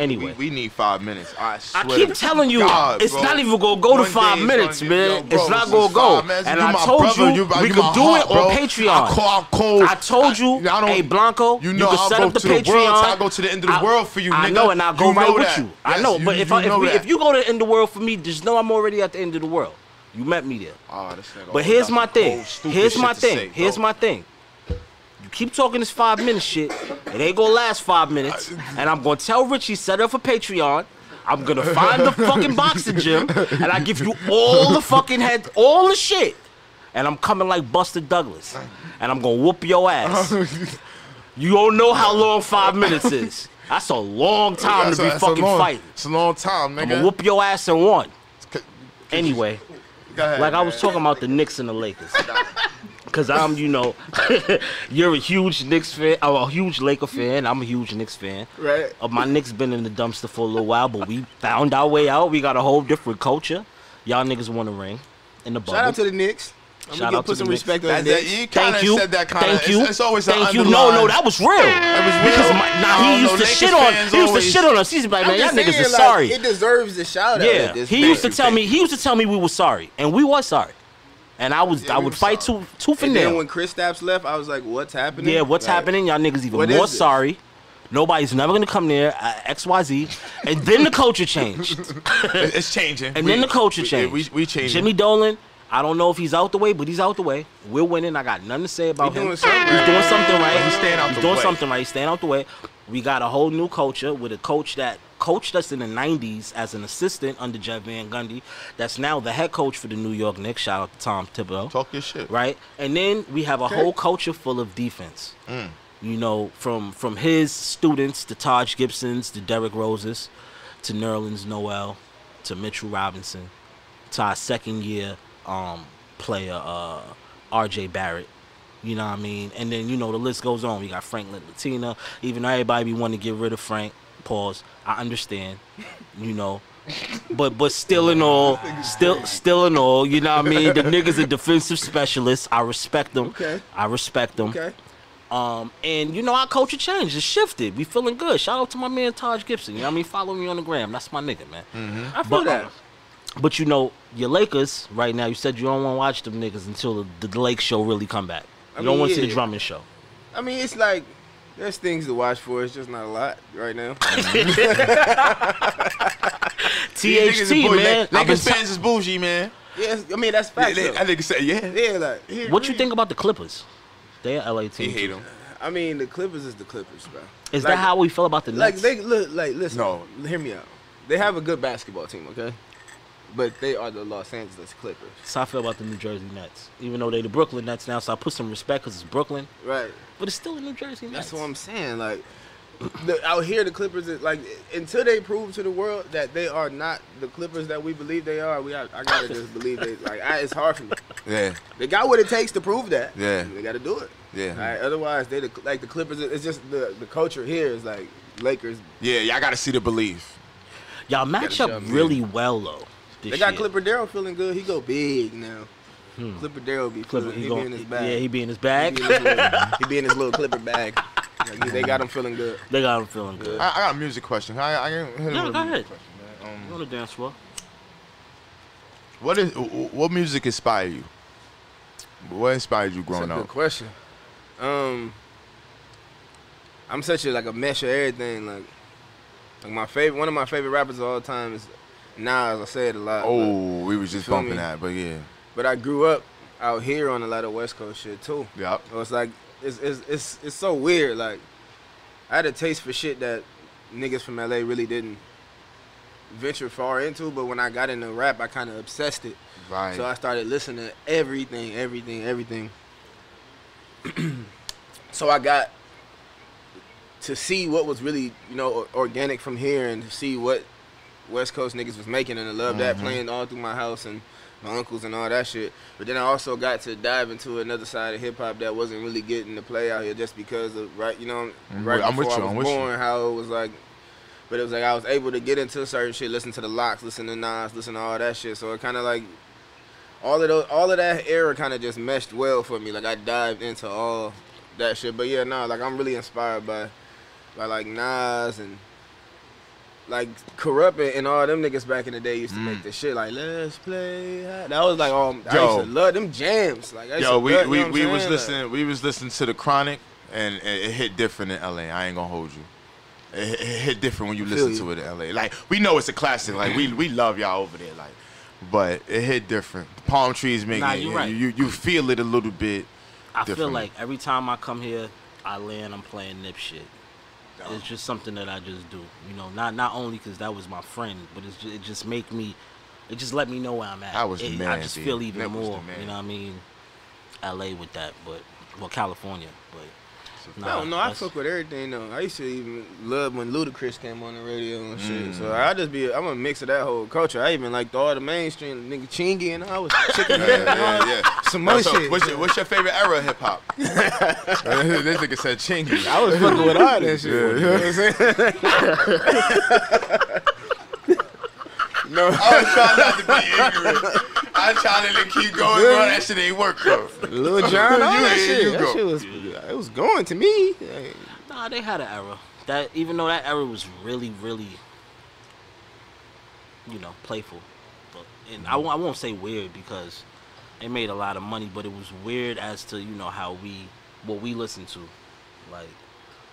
Anyway. we need 5 minutes. I swear keep to telling you, God, it's bro. not even gonna go to One 5 day it's minutes, gonna man. get- yo, It's bro, not this gonna is go. 5 minutes. And You I my told brother, you, you we my could do heart, it bro. on Patreon. I call. I told you, I don't- hey Blanco, You know could I'll set go up the to the world Patreon. till I go to the end of the world for you, I nigga. know, and I'll go You right know with that. you. I Yes, know, you- but you if know that. if you go to the end of the world for me, just know I'm already at the end of the world. You met me there. Oh, this nigga But always here's got my some thing. cold, stupid Here's shit my to thing. say, Here's bro. my thing. You keep talking this 5 minute shit. It ain't gonna last 5 minutes. And I'm gonna tell Richie set up for Patreon. I'm gonna find the fucking boxing gym, and I give you all the fucking all the shit. And I'm coming like Buster Douglas, and I'm gonna whoop your ass. You don't know how long 5 minutes is. That's a long time to be fucking fighting. It's a long time, nigga. I'm gonna whoop your ass in one. C- Anyway, Go ahead, like I was man. talking about the Knicks and the Lakers. Cause I'm, you're a huge Knicks fan. I'm a huge Laker fan. I'm a huge Knicks fan. Right. My Knicks been in the dumpster for a little while, but we found our way out. We got a whole different culture. Y'all niggas want a ring in the bubble. Shout out to the Knicks. I'm Shout gonna out to put the some Knicks. respect on the That, Knicks. you kind Thank of you. said that kind of. Thank you. It's always an Thank you. underlying. No, that was real. Because he used to shit on. He used to shit on us. He's like, man, I'm y'all just niggas saying, is like, sorry. It deserves the shout out. Yeah, at this he point. used to tell me. He used to tell me we were sorry, and we was sorry. And I we would were fight sorry. tooth and And then nail. when Chris Stapps left, I was like, "What's happening?" Yeah, what's Like, happening? Y'all niggas even what more is this? sorry. Nobody's never gonna come there. XYZ, and then the culture changed. It's changing. And then the culture changed. We changing. Jimmy Dolan, I don't know if he's out the way, but he's out the way. We're winning. I got nothing to say about He him. doing something He's right. doing something right. He's staying out He's the doing way. something right. He's staying out the way. We got a whole new culture with a coach that coached us in the 90s as an assistant under Jeff Van Gundy. That's now the head coach for the New York Knicks. Shout out to Tom Thibodeau. Talk your shit. Right? And then we have a whole culture full of defense. You know, from his students, to Taj Gibsons, to Derrick Roses, to Nerlens Noel, to Mitchell Robinson, to our second year player, R.J. Barrett. You know what I mean? And then, you know, the list goes on. We got Franklin Latina. Even though everybody be wanting to get rid of Frank, pause. I understand, you know. But still in all, still in all, you know what I mean? The nigga's a defensive specialist. I respect him. Okay. I respect him. Okay. And you know, our culture changed. It shifted. We feeling good. Shout out to my man Taj Gibson. You know what I mean? Follow me on the gram. That's my nigga, man. I feel that. But you know, your Lakers right now, you said you don't want to watch them niggas until the Lake show really come back. You don't want to see the drumming show. I mean, it's like, there's things to watch for. It's just not a lot right now. THT, man. Lakers fans is bougie, man. Yeah, I mean, that's facts. I think say, yeah. Yeah, like. What you think about the Clippers? They're LA team. He hate them. I mean, the Clippers is the Clippers, bro. Is like, that how we feel about the Like, Nets? they look, like, listen. No. Hear me out. They have a good basketball team, okay? But they are the Los Angeles Clippers. That's how I feel about the New Jersey Nets. Even though they the Brooklyn Nets now, so I put some respect because it's Brooklyn. Right. But it's still the New Jersey Nets. That's what I'm saying. Like, out here, the Clippers, is, like, until they prove to the world that they are not the Clippers that we believe they are, I gotta just believe they, like, it's hard for me. Yeah. They got what it takes to prove that. Yeah. They got to do it. Yeah. All right, otherwise, the Clippers, it's just the culture here is like Lakers. Yeah, y'all got to see the belief. Y'all match up really well, though. They got Clipper Darrell feeling good. He go big now. Clipper Darrell be feeling, he be in his bag. Yeah, he be in his bag. He be in his little Clipper bag. Like, they got him feeling good. They got him feeling good. I got a music question. I can hit him Yeah, with go a ahead. music question, man. You on the dance floor? What music inspired you? What inspired you growing That's a up? good question. I'm such a mesh of everything. Like one of my favorite rappers of all time is Nas. I say it a lot. Oh, we was just feel bumping me? that, but yeah. But I grew up out here on a lot of West Coast shit too. Yep. So it's like it's so weird. Like I had a taste for shit that niggas from LA really didn't venture far into. But when I got into rap, I kind of obsessed it. Right. So I started listening to everything. So I got to see what was really, organic from here and to see what West Coast niggas was making, and I love that playing all through my house and my uncles and all that shit. But then I also got to dive into another side of hip hop that wasn't really getting to play out here just because of right before I was born, how it was like. But it was like I was able to get into certain shit, listen to the Locks, listen to Nas, listen to all that shit. So it kind of like all of that era kind of just meshed well for me. Like I dived into all that shit. But yeah, like I'm really inspired by like Nas and like Corrupt and all them niggas back in the day used to make the shit like let's play. That was like I used to love them jams. Like we was listening to the Chronic and it hit different in LA. I ain't gonna hold you. It hit different when you listen to it in LA. Like we know it's a classic. Like we love y'all over there. Like, but it hit different. Palm trees make it. You right. You feel it a little bit. I feel like every time I come here, I'm playing Nip shit. It's just something that I just do. Not only because that was my friend, but it just let me know where I'm at. I was the man. I just feel even Nip was more. the man. You know what I mean? LA with that, California, but. I fuck with everything though. I used to even love when Ludacris came on the radio and shit. So I'm a mix of that whole culture. I even liked all the mainstream nigga Chingy and I was chicken yeah. Some more shit. What's your favorite era of hip hop? This nigga said Chingy. I was fucking with all that shit. You know what I'm saying? No. I was trying not to be ignorant. I was trying to keep going, bro. That shit ain't work, bro. Lil Jon, all that shit. That shit was, it was going to me. Nah, they had an era. That even though that era was really, really, playful. And I won't say weird because they made a lot of money, but it was weird as to, what we listened to. Like,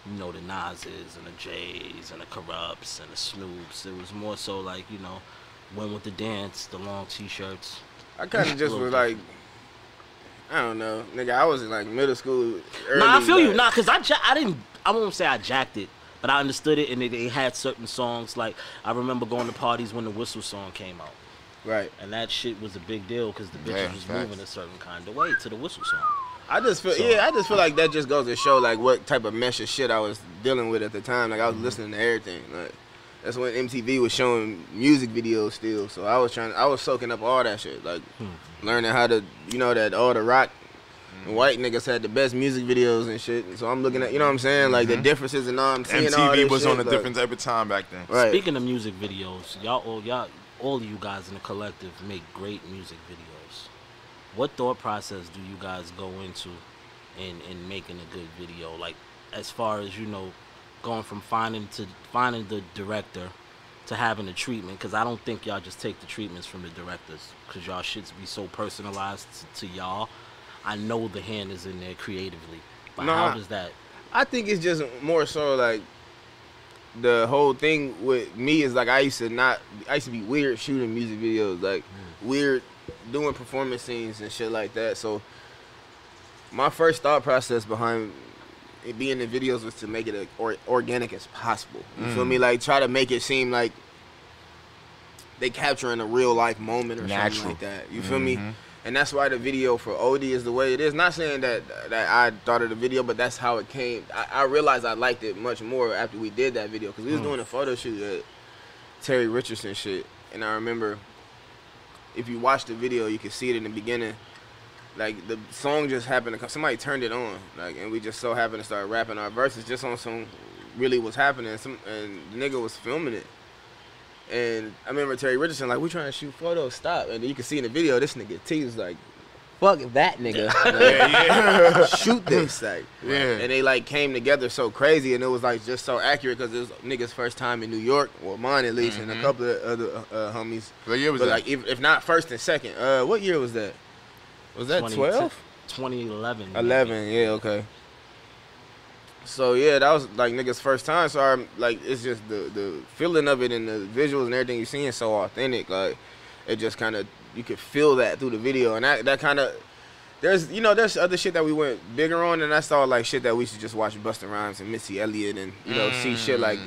the Nas's and the J's and the Corrupts and the Snoops. It was more so like, went with the dance, the long t-shirts. I kind of just was like, I don't know, nigga. I was in like middle school. Early, I feel you. Cause I won't say I jacked it, but I understood it, and they had certain songs. Like I remember going to parties when the Whistle song came out. Right. And that shit was a big deal because the bitches was moving a certain kind of way to the Whistle song. I just feel like that just goes to show like what type of mesh of shit I was dealing with at the time. Like I was listening to everything. Like that's when MTV was showing music videos still. So I was soaking up all that shit. Like learning how to, that all the rock and white niggas had the best music videos and shit. So I'm looking at, you know what I'm saying, like the differences and all. I'm seeing all this MTV was shit, on a like, different type of time back then. Right. Speaking of music videos, all of you guys in the collective make great music videos. What thought process do you guys go into in making a good video? Like, as far as, going from finding the director to having the treatment, because I don't think y'all just take the treatments from the directors, because y'all shits be so personalized to y'all. I know the hand is in there creatively, but how does that? I think it's just more so like the whole thing with me is like I used to be weird shooting music videos, like weird doing performance scenes and shit like that. So my first thought process behind it being in videos was to make it as organic as possible. You feel me? Like try to make it seem like they capturing a real life moment or something like that. You feel me? And that's why the video for OD is the way it is. Not saying that I thought of the video, but that's how it came. I realized I liked it much more after we did that video, because we was doing a photo shoot at Terry Richardson shit. And I remember, if you watch the video, you can see it in the beginning. Like the song just happened to come, somebody turned it on, like, and we just so happened to start rapping our verses just on some really what's happening. And the nigga was filming it. And I remember Terry Richardson like, we trying to shoot photos, stop. And you can see in the video, this nigga T was like, fuck that nigga. Like, shoot this. Like, and they like came together so crazy, and it was like just so accurate because it was nigga's first time in New York, well mine at least, and a couple of other homies. What year was but that? like if not first and second. What year was that? Was that 12? 2011. 11, yeah, okay. So yeah, that was like niggas' first time. So I'm like, it's just the feeling of it and the visuals and everything you see is so authentic. Like it just kind of, you could feel that through the video, and that kind of, there's other shit that we went bigger on, and that's all like shit that we should just watch Busta Rhymes and Missy Elliott and see shit like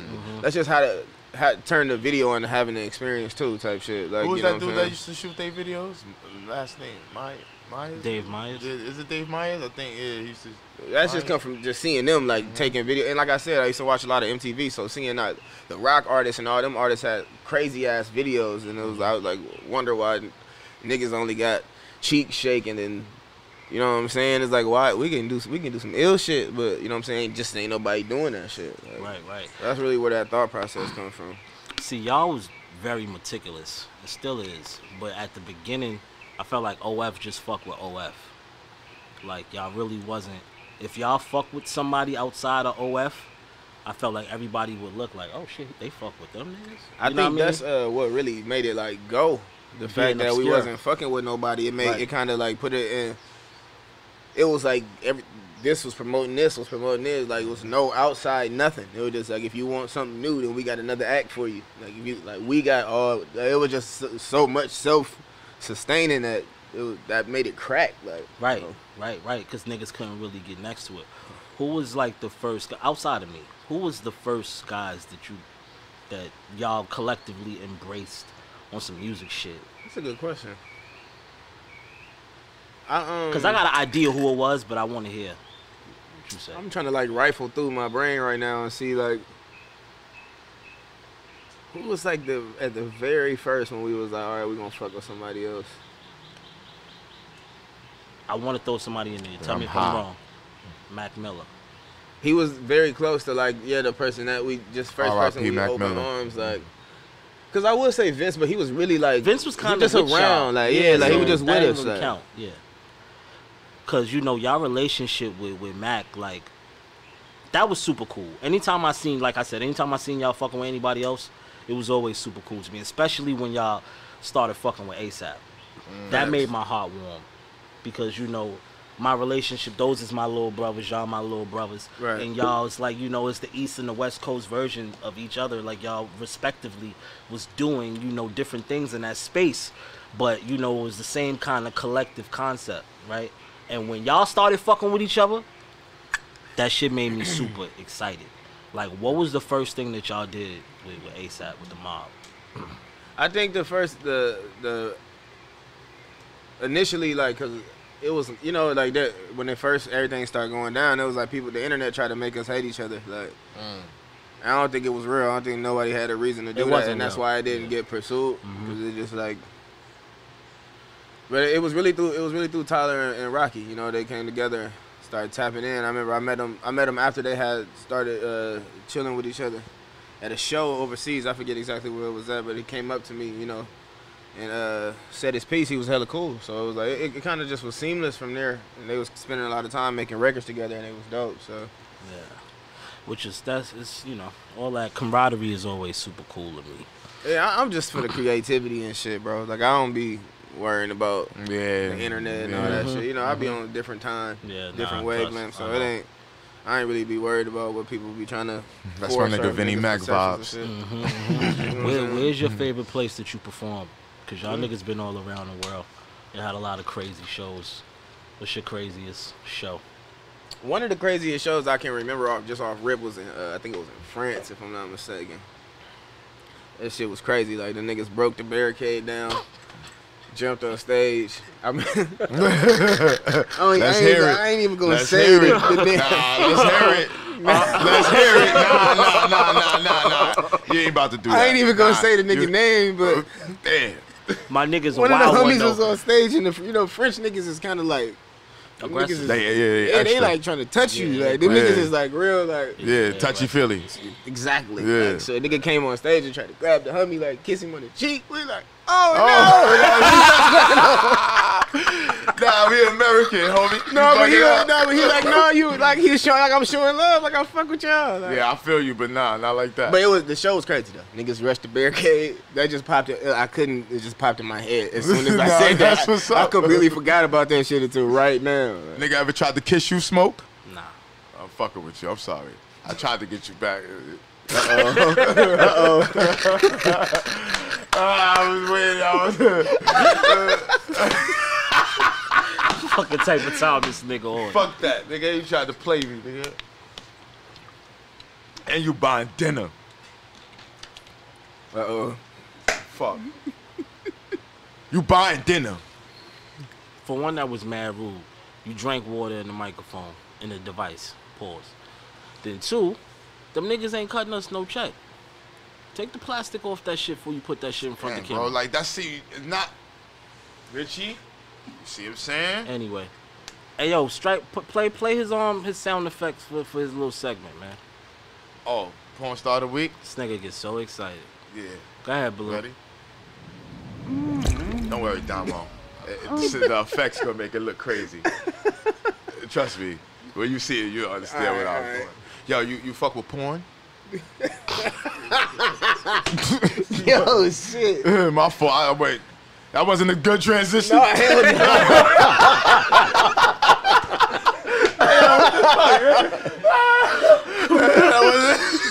that's just how to turn the video into having the experience too type shit. Like, who was that dude that saying? used to shoot their videos? Last name Myers? Dave Myers. Is it Dave Myers? I think he used to. That's just come from just seeing them like taking video, and like I said, I used to watch a lot of MTV, so seeing the rock artists and all them artists had crazy ass videos, and I was like wonder why niggas only got cheek shaking, and you know what I'm saying? It's like, why we can do some ill shit, but you know what I'm saying? Just ain't nobody doing that shit. Like, Right. That's really where that thought process comes from. See, y'all was very meticulous. It still is, but at the beginning, I felt like OF just fucked with OF. Like y'all really wasn't. If y'all fuck with somebody outside of OF, I felt like everybody would look like, oh shit, they fuck with them niggas. I think that's what really made it like go. The fact that we wasn't fucking with nobody, it made it kind of like put it in. It was like this was promoting this, like it was no outside nothing. It was just like, if you want something new, then we got another act for you. Like if you we got all. It was just so much self-sustaining that that made it crack. Like right. Because niggas couldn't really get next to it. Who was like the first outside of me? Who was the first guys that y'all collectively embraced on some music shit? That's a good question. Because I got an idea who it was, but I want to hear what you say. I'm trying to like rifle through my brain right now and see like who was like at the very first when we was like, all right, we gonna fuck with somebody else. I want to throw somebody in there. Tell me if I'm wrong. Mac Miller. He was very close to like, the person that we just first person we Mac opened Miller. arms like. Cause I would say Vince, but he was really like Vince was kind of just around, like like he was just with that us. Really like. count. Yeah. Cause y'all relationship with Mac, like that was super cool. Anytime I seen y'all fucking with anybody else, it was always super cool to me. Especially when y'all started fucking with ASAP. That made my heart warm. Because my relationship, those is my little brothers, y'all my little brothers. Right. And y'all, it's like, it's the East and the West Coast version of each other. Like y'all respectively was doing, different things in that space. But, it was the same kind of collective concept, right? And when y'all started fucking with each other, that shit made me super excited. Like, what was the first thing that y'all did with ASAP, with the mob? I think the first, the initially, like, cause it was, you know, like that when it first everything started going down. It was like the internet tried to make us hate each other. Like, I don't think it was real. I don't think nobody had a reason to do that, and that's why it didn't get pursued. Because it just like, but it was really through Tyler and Rocky. You know, they came together, and started tapping in. I remember I met them after they had started chilling with each other at a show overseas. I forget exactly where it was at, but he came up to me, you know, and said his piece. He was hella cool. So it was like it kind of just was seamless from there. And they was spending a lot of time making records together, and it was dope. So yeah, it's you know, all that camaraderie is always super cool to me. yeah, I'm just for the creativity and shit, bro. Like I don't be worrying about the internet and all that shit. You know, I be on a different time, different wavelength. So I ain't really be worried about what people be trying to. That's my nigga Vinnie Mac vibes. Where's your favorite place that you perform? Because y'all niggas been all around the world. You had a lot of crazy shows. What's your craziest show? One of the craziest shows I can remember off rip was in, I think it was in France, if I'm not mistaken. That shit was crazy. Like, the niggas broke the barricade down, jumped on stage. I mean, I ain't even gonna say it. Let's hear it. Let's hear it. Nah. You ain't about to do that. I ain't even gonna say the nigga name, but damn. My niggas one a of the wild homies one, though. was on stage, and you know, French niggas is kind of like aggressive. They like trying to touch you. Like them niggas is like real, like touchy feelings. Exactly. Yeah. Like, so a nigga came on stage and tried to grab the homie, like kiss him on the cheek. We like, Nah, we American, homie. but he like, no, you like he was showing like I'm showing love, like I fuck with y'all. Like, yeah, I feel you, but nah, not like that. But the show was crazy though. Niggas rushed the barricade. That just popped. It just popped in my head as soon as I said that. What's I up, completely forgot about that shit until right now. Nigga ever tried to kiss you, Smoke? Nah. I'm fucking with you. I'm sorry. I tried to get you back. I was waiting. Fucking type of time this nigga on. Fuck that, nigga. You tried to play me, nigga. And you buying dinner. Fuck. You buying dinner. For one that was mad rude, you drank water in the microphone, in the device. Pause. Then two, them niggas ain't cutting us no check. Take the plastic off that shit before you put that shit in front of the camera. Bro, like that's it's not Richie. You see what I'm saying? Anyway. Hey yo, play his sound effects for his little segment, man. Oh, porn star of the week? This nigga gets so excited. Yeah. Go ahead, Blue. Ready? Don't worry, Domo. The effects gonna make it look crazy. Trust me. When you see it, you'll understand what I'm doing. Yo, you fuck with porn? Yo, shit. My fault. Wait. That wasn't a good transition. No, hell no.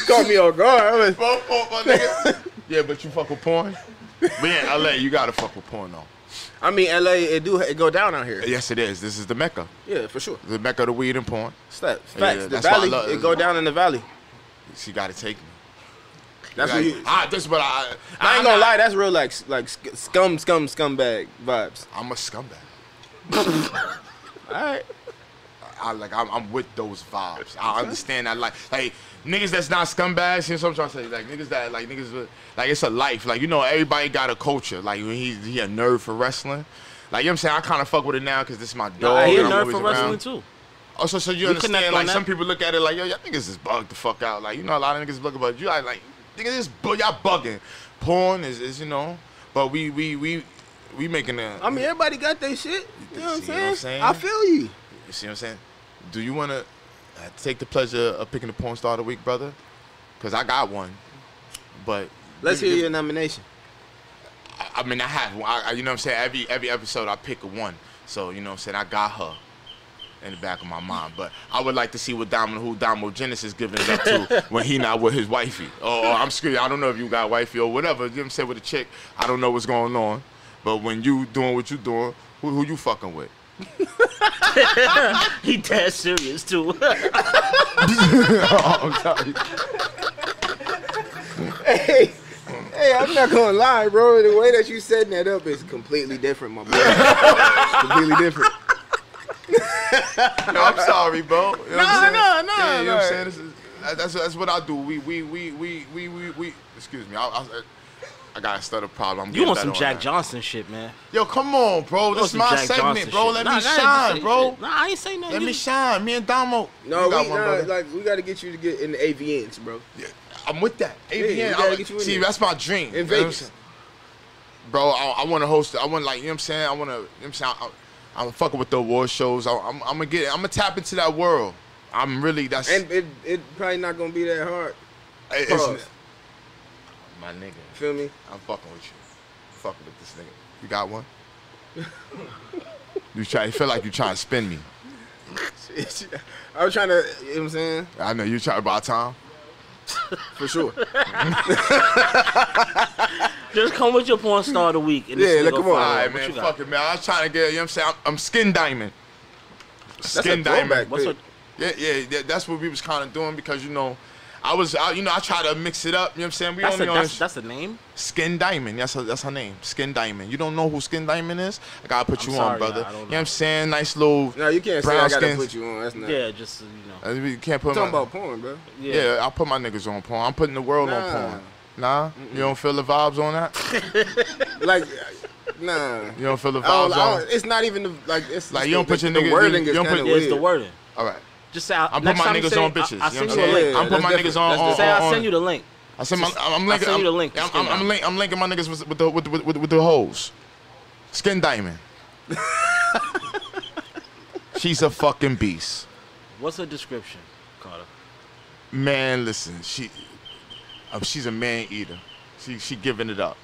Caught me off guard. My fault, my nigga. Yeah, but you fuck with porn? But yeah, LA, you gotta fuck with porn though. I mean, LA, it go down out here. Yes, it is. This is the Mecca. Yeah, for sure. The Mecca of the weed and porn. Facts. Yeah, The that's why I valley, love- it go down in the valley. She gotta take me. That's what you. This is what I ain't gonna lie, that's real like scumbag vibes. I'm a scumbag. All right. I'm with those vibes. I understand that. Like niggas that's not scumbags. You know what I'm trying to say? Like niggas that like it's a life. Like, you know, everybody got a culture. Like when he a nerd for wrestling. Like, you know what I'm saying? I kind of fuck with it now because this is my dog. He a and I'm nerd always for around. wrestling too. Oh, so you We connect understand? on Like that. some people look at it like, yo, y'all niggas is bugged the fuck out. Like, you know, a lot of niggas look about you. Like niggas y'all bugging. Porn is you know, but we making a. I mean, everybody got their shit. You know what I'm See what I'm saying? saying? I feel you. You see what I'm saying? Do you want to take the pleasure of picking the porn star of the week, brother? Because I got one. But Let's hear your nomination. I mean, I have one. You know what I'm saying? Every episode I pick a one. So, you know what I'm saying? I got her in the back of my mind. But I would like to see what Domo Genesis giving it up to when he not with his wifey. Or I'm scared. I don't know if you got wifey or whatever. You know what I'm saying? With a chick. I don't know what's going on. But when you doing what you doing, who you fucking with? He dead serious too. I'm sorry. Hey, I'm not gonna lie, bro. The way that you setting that up is completely different, my boy. It's completely different. No, I'm sorry, bro. You know what I'm saying? No. Yeah, you know what I'm saying? This is, that's what I do. We. Excuse me. I got a stutter problem. I'm You getting want some better Jack that. Johnson shit, man. Yo, come on, bro. This is some my Jack segment, Johnson bro. shit. Let Nah, me go ahead, shine, say bro. shit. Nah, I ain't saying nothing. Let me shine. Me and Domo. No, you got we one, brother. we gotta get you to get in the AVNs, bro. Yeah, I'm with that. we AVN. gotta get you in See, there. that's my dream. In You know what I'm Vegas. saying? Bro, I want to host it. I want, like, you know what I'm saying? I want to, you know what I'm saying? I'm fucking with the award shows. I'm gonna tap into that world. I'm really, that's. And it probably not gonna be that hard. It's, my nigga. Feel me? I'm fucking with you. I'm fucking with this nigga. You got one? You feel like you trying to spin me. I was trying to, you know what I'm saying? I know you trying to buy time. For sure. Just come with your porn star of the week. And Yeah, come on. All All right, man. Fuck it, man. I was trying to get, you know what I'm saying? I'm Skin Diamond. Skin Diamond. What's what? Yeah, that's what we was kind of doing because, you know, I try to mix it up. You know what I'm saying? That's the name? Skin Diamond. That's her name. Skin Diamond. You don't know who Skin Diamond is? I gotta put I'm you sorry, on, brother. I don't You know know. what I'm saying? Nice little. No, you can't say brown I gotta skins. put you on. That's not. Yeah, just, you know. You can't put I'm talking my, about porn, bro. Yeah, I put my niggas on porn. I'm putting the world on Nah. porn. Nah? You don't feel the vibes on that? Like, nah. You don't feel the I don't- vibes I on? don't- it's not even the, like, it's Like, it's you don't the, put your the niggas- wording you is don't kind put- of Yeah, it's the weird. wording. All right. Just say, I'm putting next my time you niggas say on it, bitches. I'll You send know you what a I'm link. saying? I'm putting my that's niggas on. different. Say I'll send you the link. I'm linking. send you the link to Skin I'm linking my niggas with the hoes. Skin Diamond. She's a fucking beast. What's her description, Carter? Man, listen, she's a man eater. She giving it up,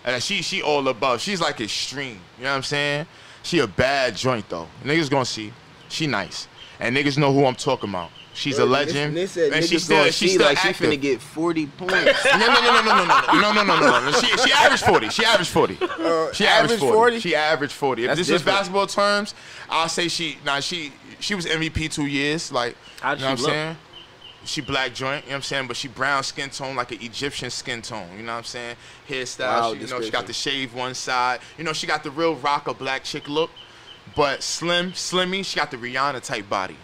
and she all above. She's like extreme. You know what I'm saying? She a bad joint though. Niggas gonna see. She nice, and niggas know who I'm talking about. She's a legend, They said and niggas gonna she's see still like she active. finna get 40 points. No. She averaged 40. She averaged 40. She averaged 40. She averaged 40. If That's this is different. basketball terms, I'll say she was MVP 2 years. Like, How'd you know what she I'm look? saying? She black joint, you know what I'm saying? But she brown skin tone, like an Egyptian skin tone. You know what I'm saying? Hairstyle, Wow, she got description. the shave one side. You know, she got the real rocker black chick look. But slimmy, she got the Rihanna type body.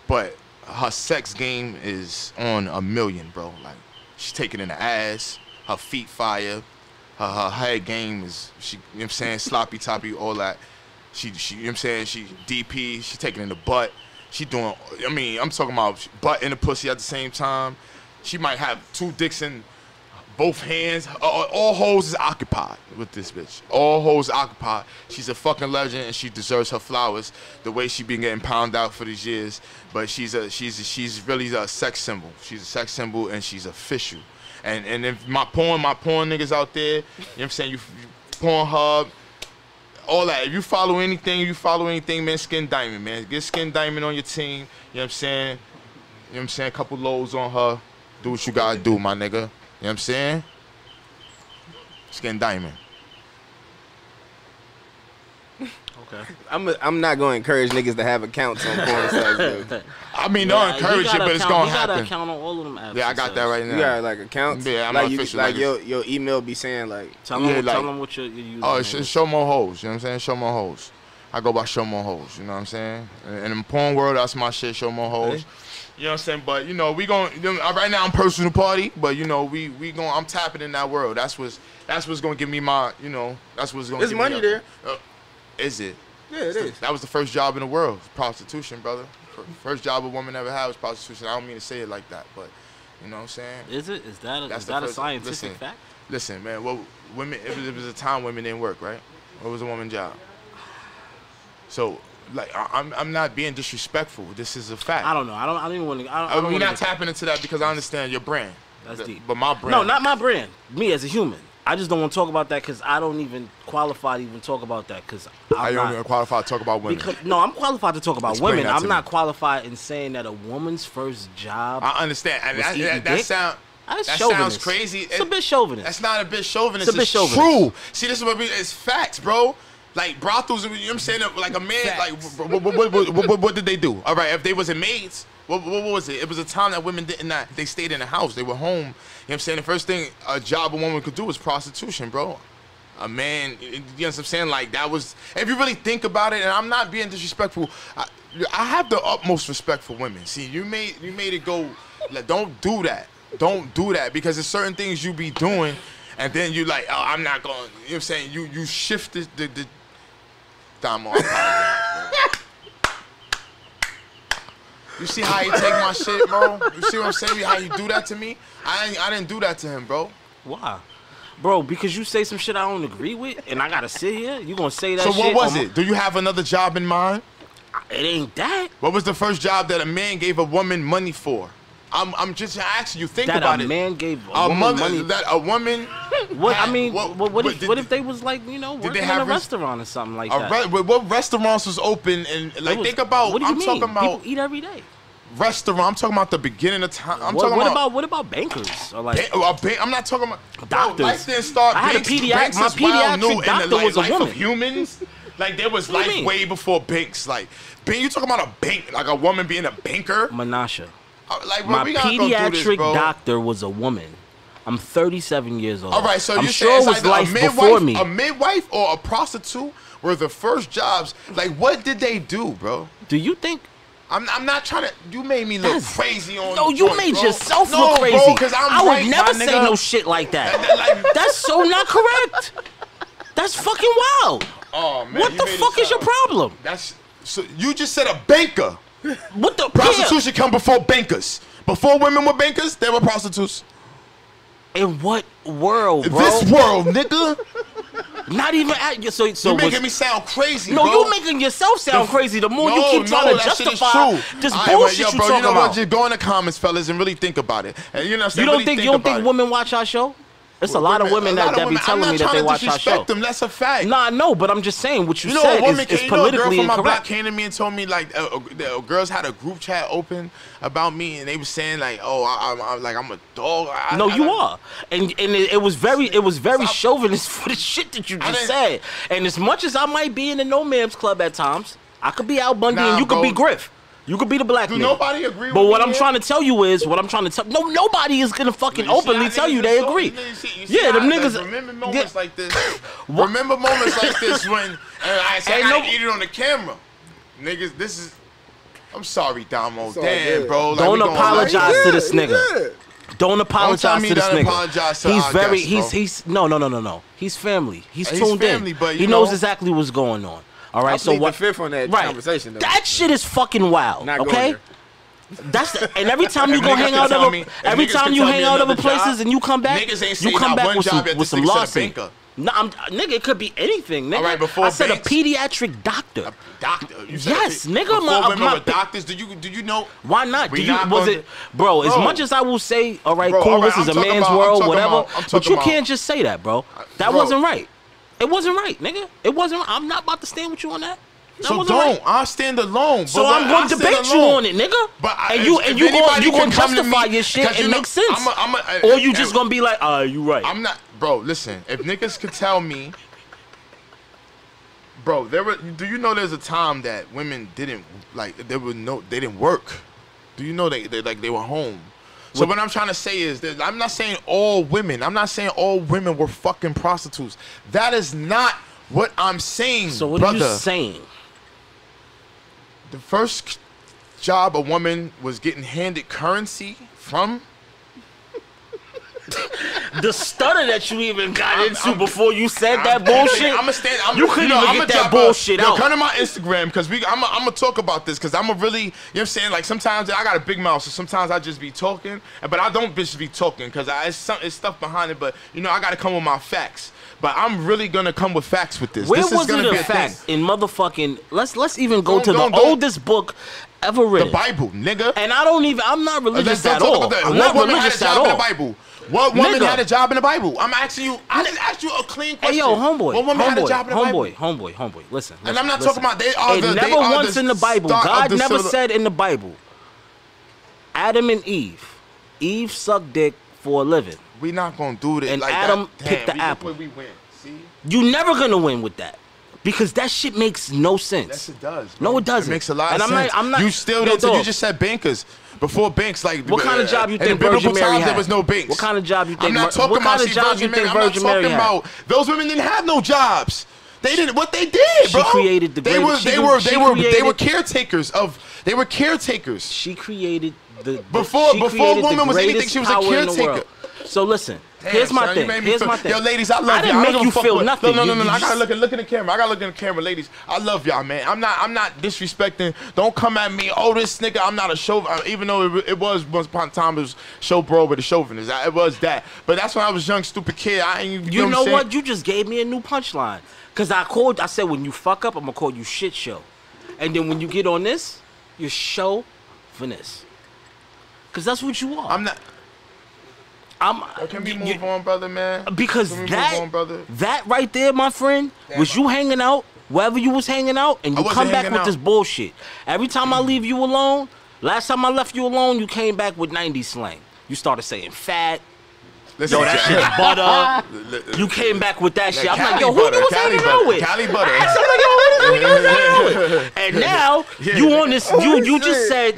But her sex game is on a million, bro. Like, she's taking in the ass. Her feet fire. Her head game is, you know what I'm saying, sloppy toppy, all that. She you know what I'm saying, she DP, she taking in the butt. She doing, I mean, I'm talking about butt and the pussy at the same time. She might have 2 dicks in both hands. All hoes is occupied with this bitch. All hoes occupied. She's a fucking legend and she deserves her flowers the way she been getting pounded out for these years. But she's really a sex symbol. She's a sex symbol and she's official. And if my porn niggas out there, you know what I'm saying, you Pornhub, all that. If you follow anything, man, Skin Diamond, man. Get Skin Diamond on your team. You know what I'm saying? You know what I'm saying? A couple lows on her. Do what you gotta do, my nigga. You know what I'm saying? Skin Diamond. Okay. I'm not gonna encourage niggas to have accounts on porn sites, dude. I mean, don't encourage it, but it's gonna You gotta happen. account on all of them apps. Yeah, I got that right now. You got like accounts. Yeah, I'm like official, Like like your email be saying like. Tell Yeah, them, like- tell them what your username Oh, it's is. Show More Hoes. You know what I'm saying? Show More Hoes. I go by Show More Hoes. You know what I'm saying? And in the porn world, that's my shit. Show More Hoes. You know what I'm saying? But you know, we gon' right now I'm personal party, but you know, we gon' I'm tapping in that world. That's what's gonna give me my, you know, that's what's gonna. There's give money me there. Is it? Yeah, it is. That was the first job in the world, prostitution, brother. First job a woman ever had was prostitution. I don't mean to say it like that, but you know what I'm saying? Is it? Is that That's a, the a first- scientific listen. fact? Listen, man, what women? It was a time women didn't work, right? What was a woman's job? So, like, I'm not being disrespectful. This is a fact. I don't know. I don't even want to. I don't We're wanna not make- tapping into that because I understand your brand. That's deep. But my brand. No, not my brand. Me as a human. I just don't want to talk about that because I don't even qualify to even talk about that because I I'm don't not. even qualify to talk about women. Because, no, I'm qualified to talk about Explain women. that to I'm not me. qualified in saying that a woman's first job. I understand. And Was that eating that dick? sound. That's That chauvinist. sounds crazy. It's a bit chauvinist. That's not a bit chauvinist. It's a bit chauvinist. True. See, this is what it's facts, bro. Like brothels, you know what I'm saying? Like a man, what did they do? All right, if they wasn't maids, what was it? It was a time that women they stayed in the house. They were home. You know what I'm saying? The first thing a job a woman could do was prostitution, bro. a man. You know what I'm saying? Like that was. If you really think about it, and I'm not being disrespectful, I have the utmost respect for women. See, you made it go. Like, don't do that. Don't do that because there's certain things you be doing, and then you like, oh, I'm not going. You know what I'm saying? You shift the Domo. You see how he take my shit, bro? You see what I'm saying? How you do that to me? I didn't do that to him, bro. Why? Bro, because you say some shit I don't agree with, and I gotta sit here? You gonna say that shit? So what was it? Do you have another job in mind? It ain't that. What was the first job that a man gave a woman money for? I'm just asking you. Think about it. That a man gave a woman money. That a woman. What I mean, what if they was like, you know, working in a restaurant or something like that? What restaurants was open and like think about? What do you I'm mean? talking about. People eat every day. Restaurant. I'm talking about the beginning of time. What about bankers? Or like, I'm not talking about doctors. Life didn't start. I had a pediatric. My pediatric doctor was a life woman. Of humans. Like there was What do you life mean? way before banks. Like, you talking about a bank? Like a woman being a banker? Menasha. Like, bro, My we gotta go do this, pediatric bro. doctor was a woman. I'm 37 years old. All right, so I'm you sure it say was it's life like before me. a midwife or a prostitute were the first jobs. Like, what did they do, bro? Do you think? I'm not trying to. You made me look crazy on. No, you joint, made bro. yourself No, look crazy. bro, 'cause I'm I would right, never my say nigga. no shit like that. Like- That's so not correct. That's fucking wild. Oh man, What you the made it fuck is your sound- problem? That's so. You just said a banker. What the Prostitution come before bankers. Before women were bankers, they were prostitutes. In what world, bro? This world, nigga. Not even at you. So You making me sound crazy, no, bro. you making yourself sound crazy. The more you keep trying to that shit is justify true. this All right, well, bullshit yo, you bro, talking you know about. what? Just go in the comments, fellas, and really think about it. And you know what I'm saying? You don't Really think about it. women watch our show? It's a lot of women that be telling me that they watch our show. Them, that's a fact. Nah, I know, but I'm just saying what you You know, said a woman is you know, a girl politically from my block incorrect. came to me and told me like girls had a group chat open about me, and they was saying like, oh, I'm a dog. No, you are, and it was very Stop. chauvinist for the shit that you just said. And as much as I might be in the no man's club at times, I could be Al Bundy Nah, and you could be bro. Griff. You could be the black Do nigga. nobody agree But with what me I'm here? trying to tell you is, nobody is gonna fucking You see openly how tell niggas you is they so- agree. you see Yeah, them how- niggas. Remember moments like this. What? Remember moments like this when I said Ain't I gotta no- eat it on the camera. Niggas, this is. I'm sorry, Domo. all Damn, good. bro. Like, Don't we gonna- apologize to this You nigga. good. Don't apologize tell me to this don't nigga. apologize to he's our very guest, bro. he's no. He's family. He's He's tuned family, in. but, you he knows know- exactly what's going on. All right, I so plead what? the fifth on that right. conversation, though. That shit is fucking wild. Not going okay. there. That's and every time you If go niggas hang can out tell other, me- if every niggas time can you tell hang me out other another places job, and you come back, niggas ain't you say come not back one with job some yet with this some nigga said a larceny. banker. No, nigga, it could be anything, nigga. All right, before I said banks- a pediatric doctor. Doctor. You said Yes, it. nigga, Before my- women my- were doctors. Do you know? Why not? We Do you not was gonna- it, bro? As Bro. much as I will say, all right, Bro, cool, all right, this is I'm a talking man's about- I'm world, talking whatever. about- I'm But talking you about- can't just say that, bro. That Bro. wasn't right. It wasn't right, nigga. It wasn't. I'm not about to stand with you on that. That So wasn't don't. right. I'll stand alone. So but I'm I'll going to stand debate you alone. on it, nigga. But and you if gonna anybody can come to justify me- your shit because, you and know, make sense. I'm Or you just gonna be like, you right. I'm not, bro. Listen, if niggas could tell me, bro, do you know there's a time that women didn't they didn't work. Do you know they were home? So what I'm trying to say is that I'm not saying all women. I'm not saying all women were fucking prostitutes. That is not what I'm saying, So what brother. are you saying? The first job a woman was getting handed currency from. The stutter that you even got into before you said that bullshit. You couldn't even get that bullshit out. Come to my Instagram because I'm gonna talk about this because I'm a really, you know what I'm saying? Like sometimes I got a big mouth, so sometimes I just be talking, but I don't just be talking because it's stuff behind it. But you know I gotta come with my facts. But I'm really gonna come with facts with this. Where this was is gonna it be a fact thing. in motherfucking? Let's even go Don't- to the don't- oldest book ever The written. Bible, nigga. And I'm not religious Let's at talk all. about that. I'm What not woman had a religious at job in the all. Bible? What woman Nigga. had a job in the Bible? I'm asking you. I didn't ask you a clean question. Hey yo, homeboy, What woman had a job in the Bible? homeboy. Listen. And I'm not listen. talking about they are It the. never they are once the in the Bible. start of God the never civil- said in the Bible. Adam and Eve. Eve sucked dick for a living. We not gonna do this. And like Adam that. picked Damn, the apple. We went. See. You never gonna win with that. Because that shit makes no sense. Yes, it does. Bro. No, it doesn't. It makes a lot and of sense. I'm not. You still Yo, didn't. dog, You just said bankers. Before banks, like what kind of job you in think the biblical Virgin Mary times, had? there was no banks. What kind of job you think? I'm not talking what about kind of job you think I'm Virgin not Mary talking had? about those women didn't have no jobs. They didn't. What they did, bro. She created the They were. greatest- They were caretakers of. They were caretakers. She created the Before she a created woman the was anything, greatest she was a power in the caretaker. world. So listen, Damn, here's my son, you thing. made me Here's feel- my thing. Yo, ladies, I love I y'all. didn't I make don't you fuck feel with- nothing. No. You I gotta just- look in the camera. I gotta look in the camera, ladies. I love y'all, man. I'm not disrespecting. Don't come at me. Oh, this nigga. I'm not a show. Even though it was once upon a time, it was show bro with a chauvinist. It was that. But that's when I was a young, stupid kid. I ain't. You know what? what? You just gave me a new punchline. Cause I said when you fuck up, I'm gonna call you shit show. And then when you get on this, you're chauvinist. Cause that's what you are. I'm not. Can we move on, brother, man? Because Can we that, move on, brother? that right there, my friend, was you hanging out wherever you was hanging out, and I you wasn't come back hanging with out. this bullshit. Every time I leave you alone, last time I left you alone, you came back with 90s slang. You started saying fat. Listen, Yo, that shit butter. You came back with that shit. I'm like, yo, who Cali you was Cali hanging butter, out with? Cali butter. I said, like, yo, who the fuck you was hanging out with? And now, you on this, you just said,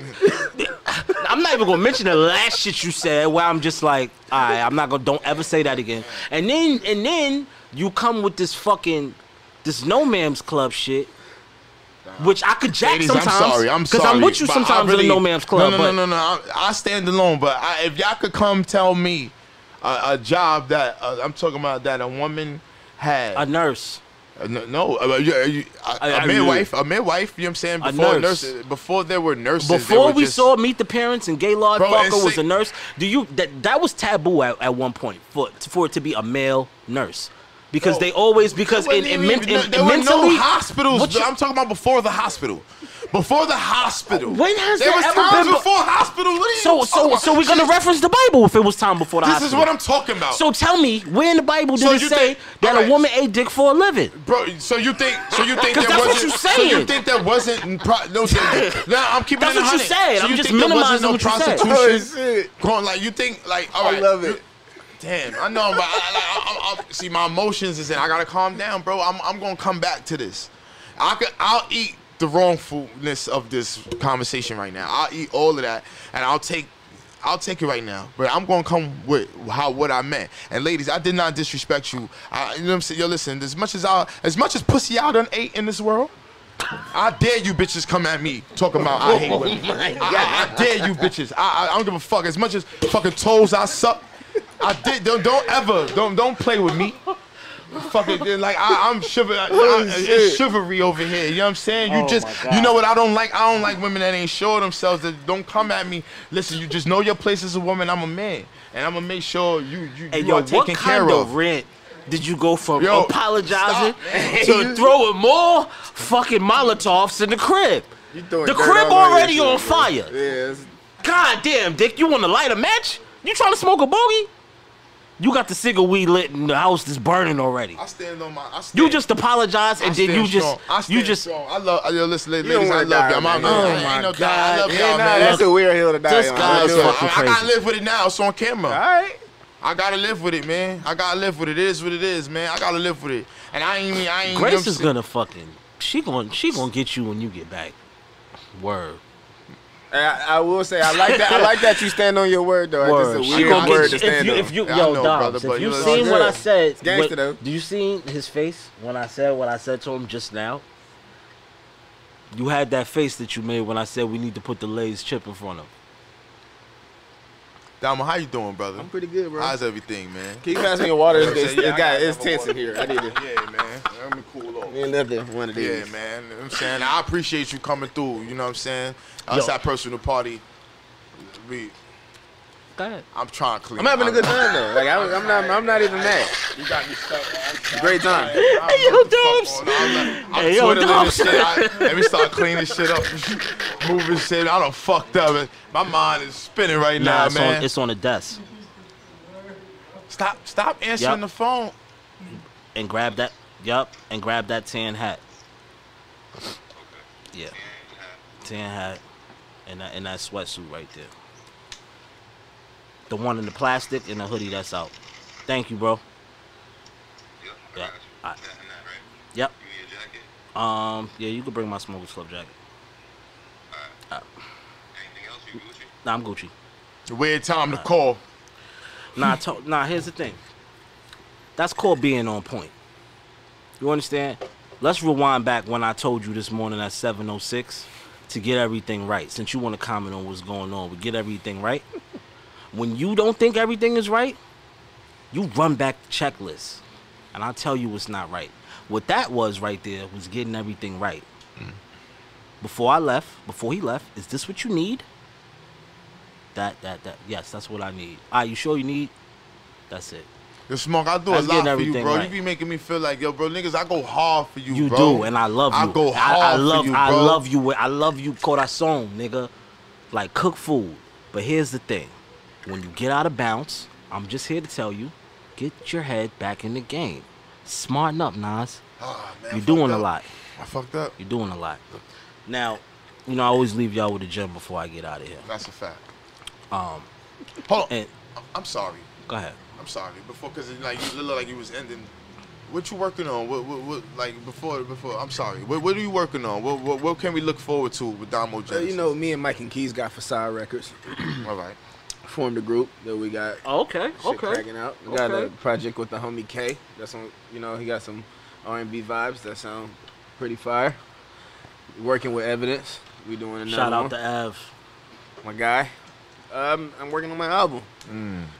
I'm not even gonna mention the last shit you said where I'm just like, alright, I'm not gonna, don't ever say that again. And then you come with this fucking, this No Man's Club shit, which I could jack Ladies, sometimes. I'm sorry. Because I'm with you but sometimes I really, in the No Man's Club. No. I stand alone. But if y'all could come tell me a job that I'm talking about that a woman had. A nurse. A midwife. A midwife. You know what I'm saying? A Before nurse. nurses, before there were nurses. Before we saw Meet the Parents and Gaylord Bro, Parker it's was a like- nurse, that was taboo at one point for it to be a male nurse. Because they always, because there in were mentally, no hospitals. what you- I'm talking about before the hospital. Before the hospital. When has there there was ever times been before hospitals? What are you talking about? so we're gonna reference the Bible if it was time before the This hospital. is what I'm talking about. So tell me, where in the Bible did So it you say think- that alright. a woman ate dick for a living? Bro, so you think 'Cause there that's what wasn't? you So saying. you think there wasn't? No, I'm keeping That's it what you 100. said. So I'm you just think there wasn't minimizing no what you said. prostitution Oh, shit. Going like you think like all I right. love it. Damn, I know, but I see my emotions is in. I gotta calm down, bro. I'm gonna come back to this. I'll eat the wrongfulness of this conversation right now. I'll eat all of that, and I'll take it right now. But I'm gonna come with what I meant. And ladies, I did not disrespect you. You know what I'm saying? Yo, listen. As much as pussy I done ate in this world, I dare you bitches come at me talking about I hate women. I dare you bitches. I don't give a fuck. As much as fucking toes I suck, I did. Don't play with me. Fucking like I'm chivalry. It's chivalry over here. You know what I'm saying? You know what I don't like? I don't like women that ain't sure of themselves. That don't come at me. Listen, you just know your place as a woman. I'm a man, and I'm gonna make sure you are taken what care kind of. of rent did you go from Yo, apologizing stop. to throwing more fucking Molotovs in the crib? You throwing The dirt crib all over already your on shit, bro. fire. Yeah, it's- God damn, Dick, you want to light a match? You trying to smoke a bogey? You got the cigar weed lit and the house is burning already. I stand on my. You just apologize and then you just Strong. I love. Yo, listen, ladies, don't I wanna love die, y'all. man. Oh Ain't my no God. doubt. I love Yeah, y'all, nah, man. that's a weird hill to die This on. guy I is do it. fucking I gotta crazy. live with it now. It's on camera. All right. I gotta live with it, man. I gotta live with it. It is what it is, man. I gotta live with it. And I ain't. Grace is gonna fucking she gonna get you when you get back. Word. I will say I like that. I like that you stand on your word though. Word. It's She a weird gonna word get to you stand on. if you Yeah, I yo know, Dobbs, brother, but if you you look seen what I good. said, It's gangster, though. do you seen his face when I said what I said to him just now? You had that face that you made when I said we need to put the Lay's chip in front of him. Damo, how you doing, brother? I'm pretty good, bro. How's everything, man? Can you pass me your water? Yeah, It's tense in here. I need to. Yeah, man. Let me cool off. Need another one of these. Yeah, man. You know what I'm saying? I appreciate you coming through. You know what I'm saying? Us Yo. at Personal Party. Go ahead. I'm trying to clean. I'm having a good time though. Like I'm not even mad. You got me stuck. Great time. Hey, yo, Dobbs. I'm Hey, yo, twiddling Dobbs. this shit. Let me start cleaning shit up, moving shit. I done fucked up. My mind is spinning right Nah, now, it's man. on it's on the desk. Stop answering Yep. the phone. And grab that and grab that tan hat. Yeah. Tan hat and that sweatsuit right there. The one in the plastic and the hoodie that's out. Thank you, bro. Yep. Yeah. That, right? Yep. Give me a jacket. Yeah, you can bring my smoker's club jacket. Anything else? You Gucci? Nah, I'm Gucci. Weird time to call. Nah, here's the thing. That's called being on point. You understand? Let's rewind back when I told you this morning at 7:06 to get everything right. Since you want to comment on what's going on, we get everything right. When you don't think everything is right, you run back the checklist, and I'll tell you it's not right. What that was right there was getting everything right. Before he left, is this what you need? Yes, that's what I need. You sure you need? That's it. Yo, Smoke, I do That's a lot getting for you, everything bro. right. You be making me feel like, yo, bro, niggas, I go hard for you, You bro. do, and I love you. I go hard for you, bro. I love you, corazon, nigga. Like cook food. But here's the thing. When you get out of bounds, I'm just here to tell you, get your head back in the game. Smarten up, Nas. Ah, man, You're I doing fucked a up. lot. I fucked up. You're doing a lot. Now, you know, I always leave y'all with the gym before I get out of here. That's a fact. Um, Hold on. and I'm sorry. go ahead. I'm sorry. Before, because like you look like you was ending. What you working on? What like before? I'm sorry. What are you working on? What can we look forward to with Domo Genesis? You know, me and Mike and Keys got Facade Records. All right. Formed a group that we got Okay, shit cracking out. We got a Okay. project with the homie K. That's on. You know, he got some R&B vibes that sound pretty fire. Working with Evidence. We doing another Shout out one. to Av. My guy. I'm working on my album.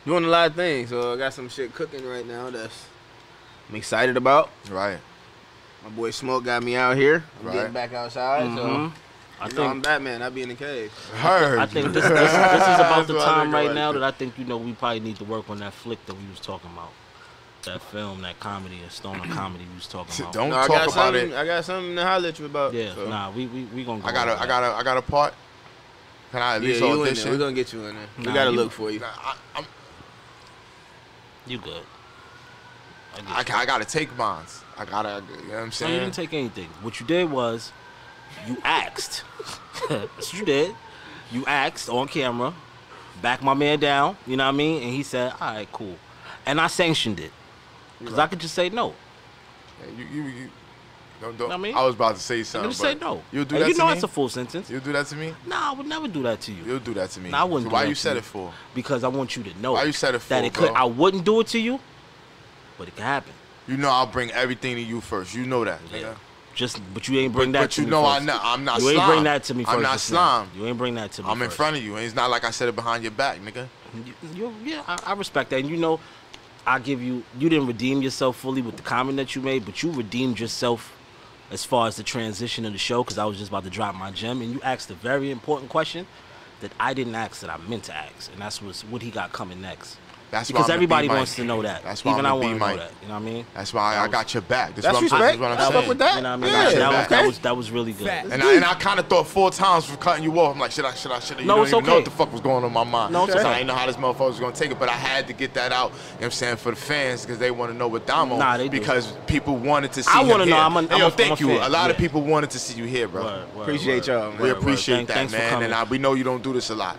Doing a lot of things. So I got some shit cooking right now that's I'm excited about. Right. My boy Smoke got me out here. I'm Right. getting back outside. So I you know, I'm think Batman. I be in the cave. Heard. I think this is about the That's what I time think right about now it. that I think, you know, we probably need to work on that flick that we was talking about. That film, that comedy, a stoner comedy we was talking about. Don't No, I talk got about something. it. I got something to holler at you about. Yeah, so. nah, we gonna go. I over that. got a part. Can I at Yeah, least you in audition? there. We're gonna get you in there. Nah, we gotta you- look for you. Nah, I'm, You good. I gotta take mines. I gotta. You know what I'm No, you saying? didn't take anything. What you did was, you asked. That's what you did. You asked on camera, back my man down, you know what I mean? And he said, all right, cool. And I sanctioned it. Because I could just say no. You don't. Know what I mean? I was about to say I could something. just say but no. You'll do And that you to know me. that's a full sentence. You'll do that to me. Nah, I would never do that to you. You'll do that to me. Nah, I wouldn't So do why that you to said you. it for? Because I want you to know Why you said it that for, it could. bro? I wouldn't do it to you, but it could happen. You know I'll bring everything to you first. You know that. Yeah. Nigga. But you ain't bring that But to you me know first. I'm not You slime. ain't bring that to me first. I'm not just now. slime. You ain't bring that to me I'm in first. front of you. And it's not like I said it behind your back, nigga. Yeah, I respect that. And you know, I give you didn't redeem yourself fully with the comment that you made, but you redeemed yourself as far as the transition of the show, because I was just about to drop my gem, and you asked a very important question that I didn't ask, that I meant to ask, and that's what he got coming next. That's why Because I'm a everybody B-Mike. wants to know that. That's why Even I'm I a want to know B-Mike. that. You know what I mean? That's why I got your back. That's respect. That's what I'm I fuck saying. with that. You know what I mean? Yeah, That was really good. Facts. And I kind of thought 4 times for cutting you off. I'm like, should I? You No, don't it's even know okay. what the fuck was going on in my mind. No, it's Because okay. I didn't know how this motherfucker was going to take it. But I had to get that out, you know what I'm saying, for the fans, because they want to know what Domo. Nah, they do. Because people wanted to see I him wanna know. here. I'm a- Hey, yo, I'm a thank you. fan. A lot of Yeah. people wanted to see you here, bro. Appreciate y'all, man. We appreciate that, Thanks for man. coming. And we know you don't do this a lot.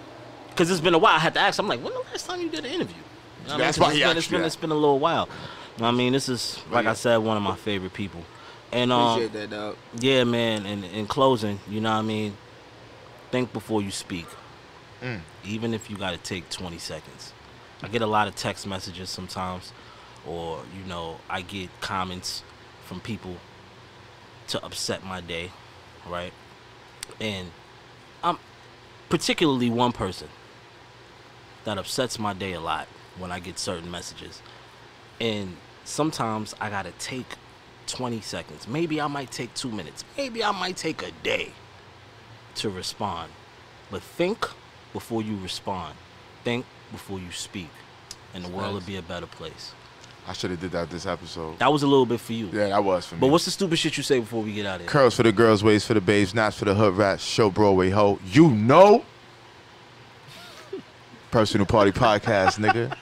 Because it's been a while. I had to ask. I'm like, when the last time you did an interview? You know what I mean? That's 'Cause why he asked you that. it's been a little while. You know what I mean, this is, like I said, one of my favorite people. And Appreciate that, dog. yeah, man. And in closing, you know what I mean, think before you speak. Even if you got to take 20 seconds. I get a lot of text messages sometimes, or you know, I get comments from people to upset my day, right? And I'm particularly one person that upsets my day a lot when I get certain messages. And sometimes I gotta take 20 seconds. Maybe I might take 2 minutes. Maybe I might take a day to respond. But think before you respond. Think before you speak. And the world will be a better place. I should have did that this episode. That was a little bit for you. Yeah, that was for me. But what's the stupid shit you say before we get out of here? Curls for the girls, waves for the babes, knots for the hood rats, show Broadway ho. You know. Personal Party Podcast, nigga.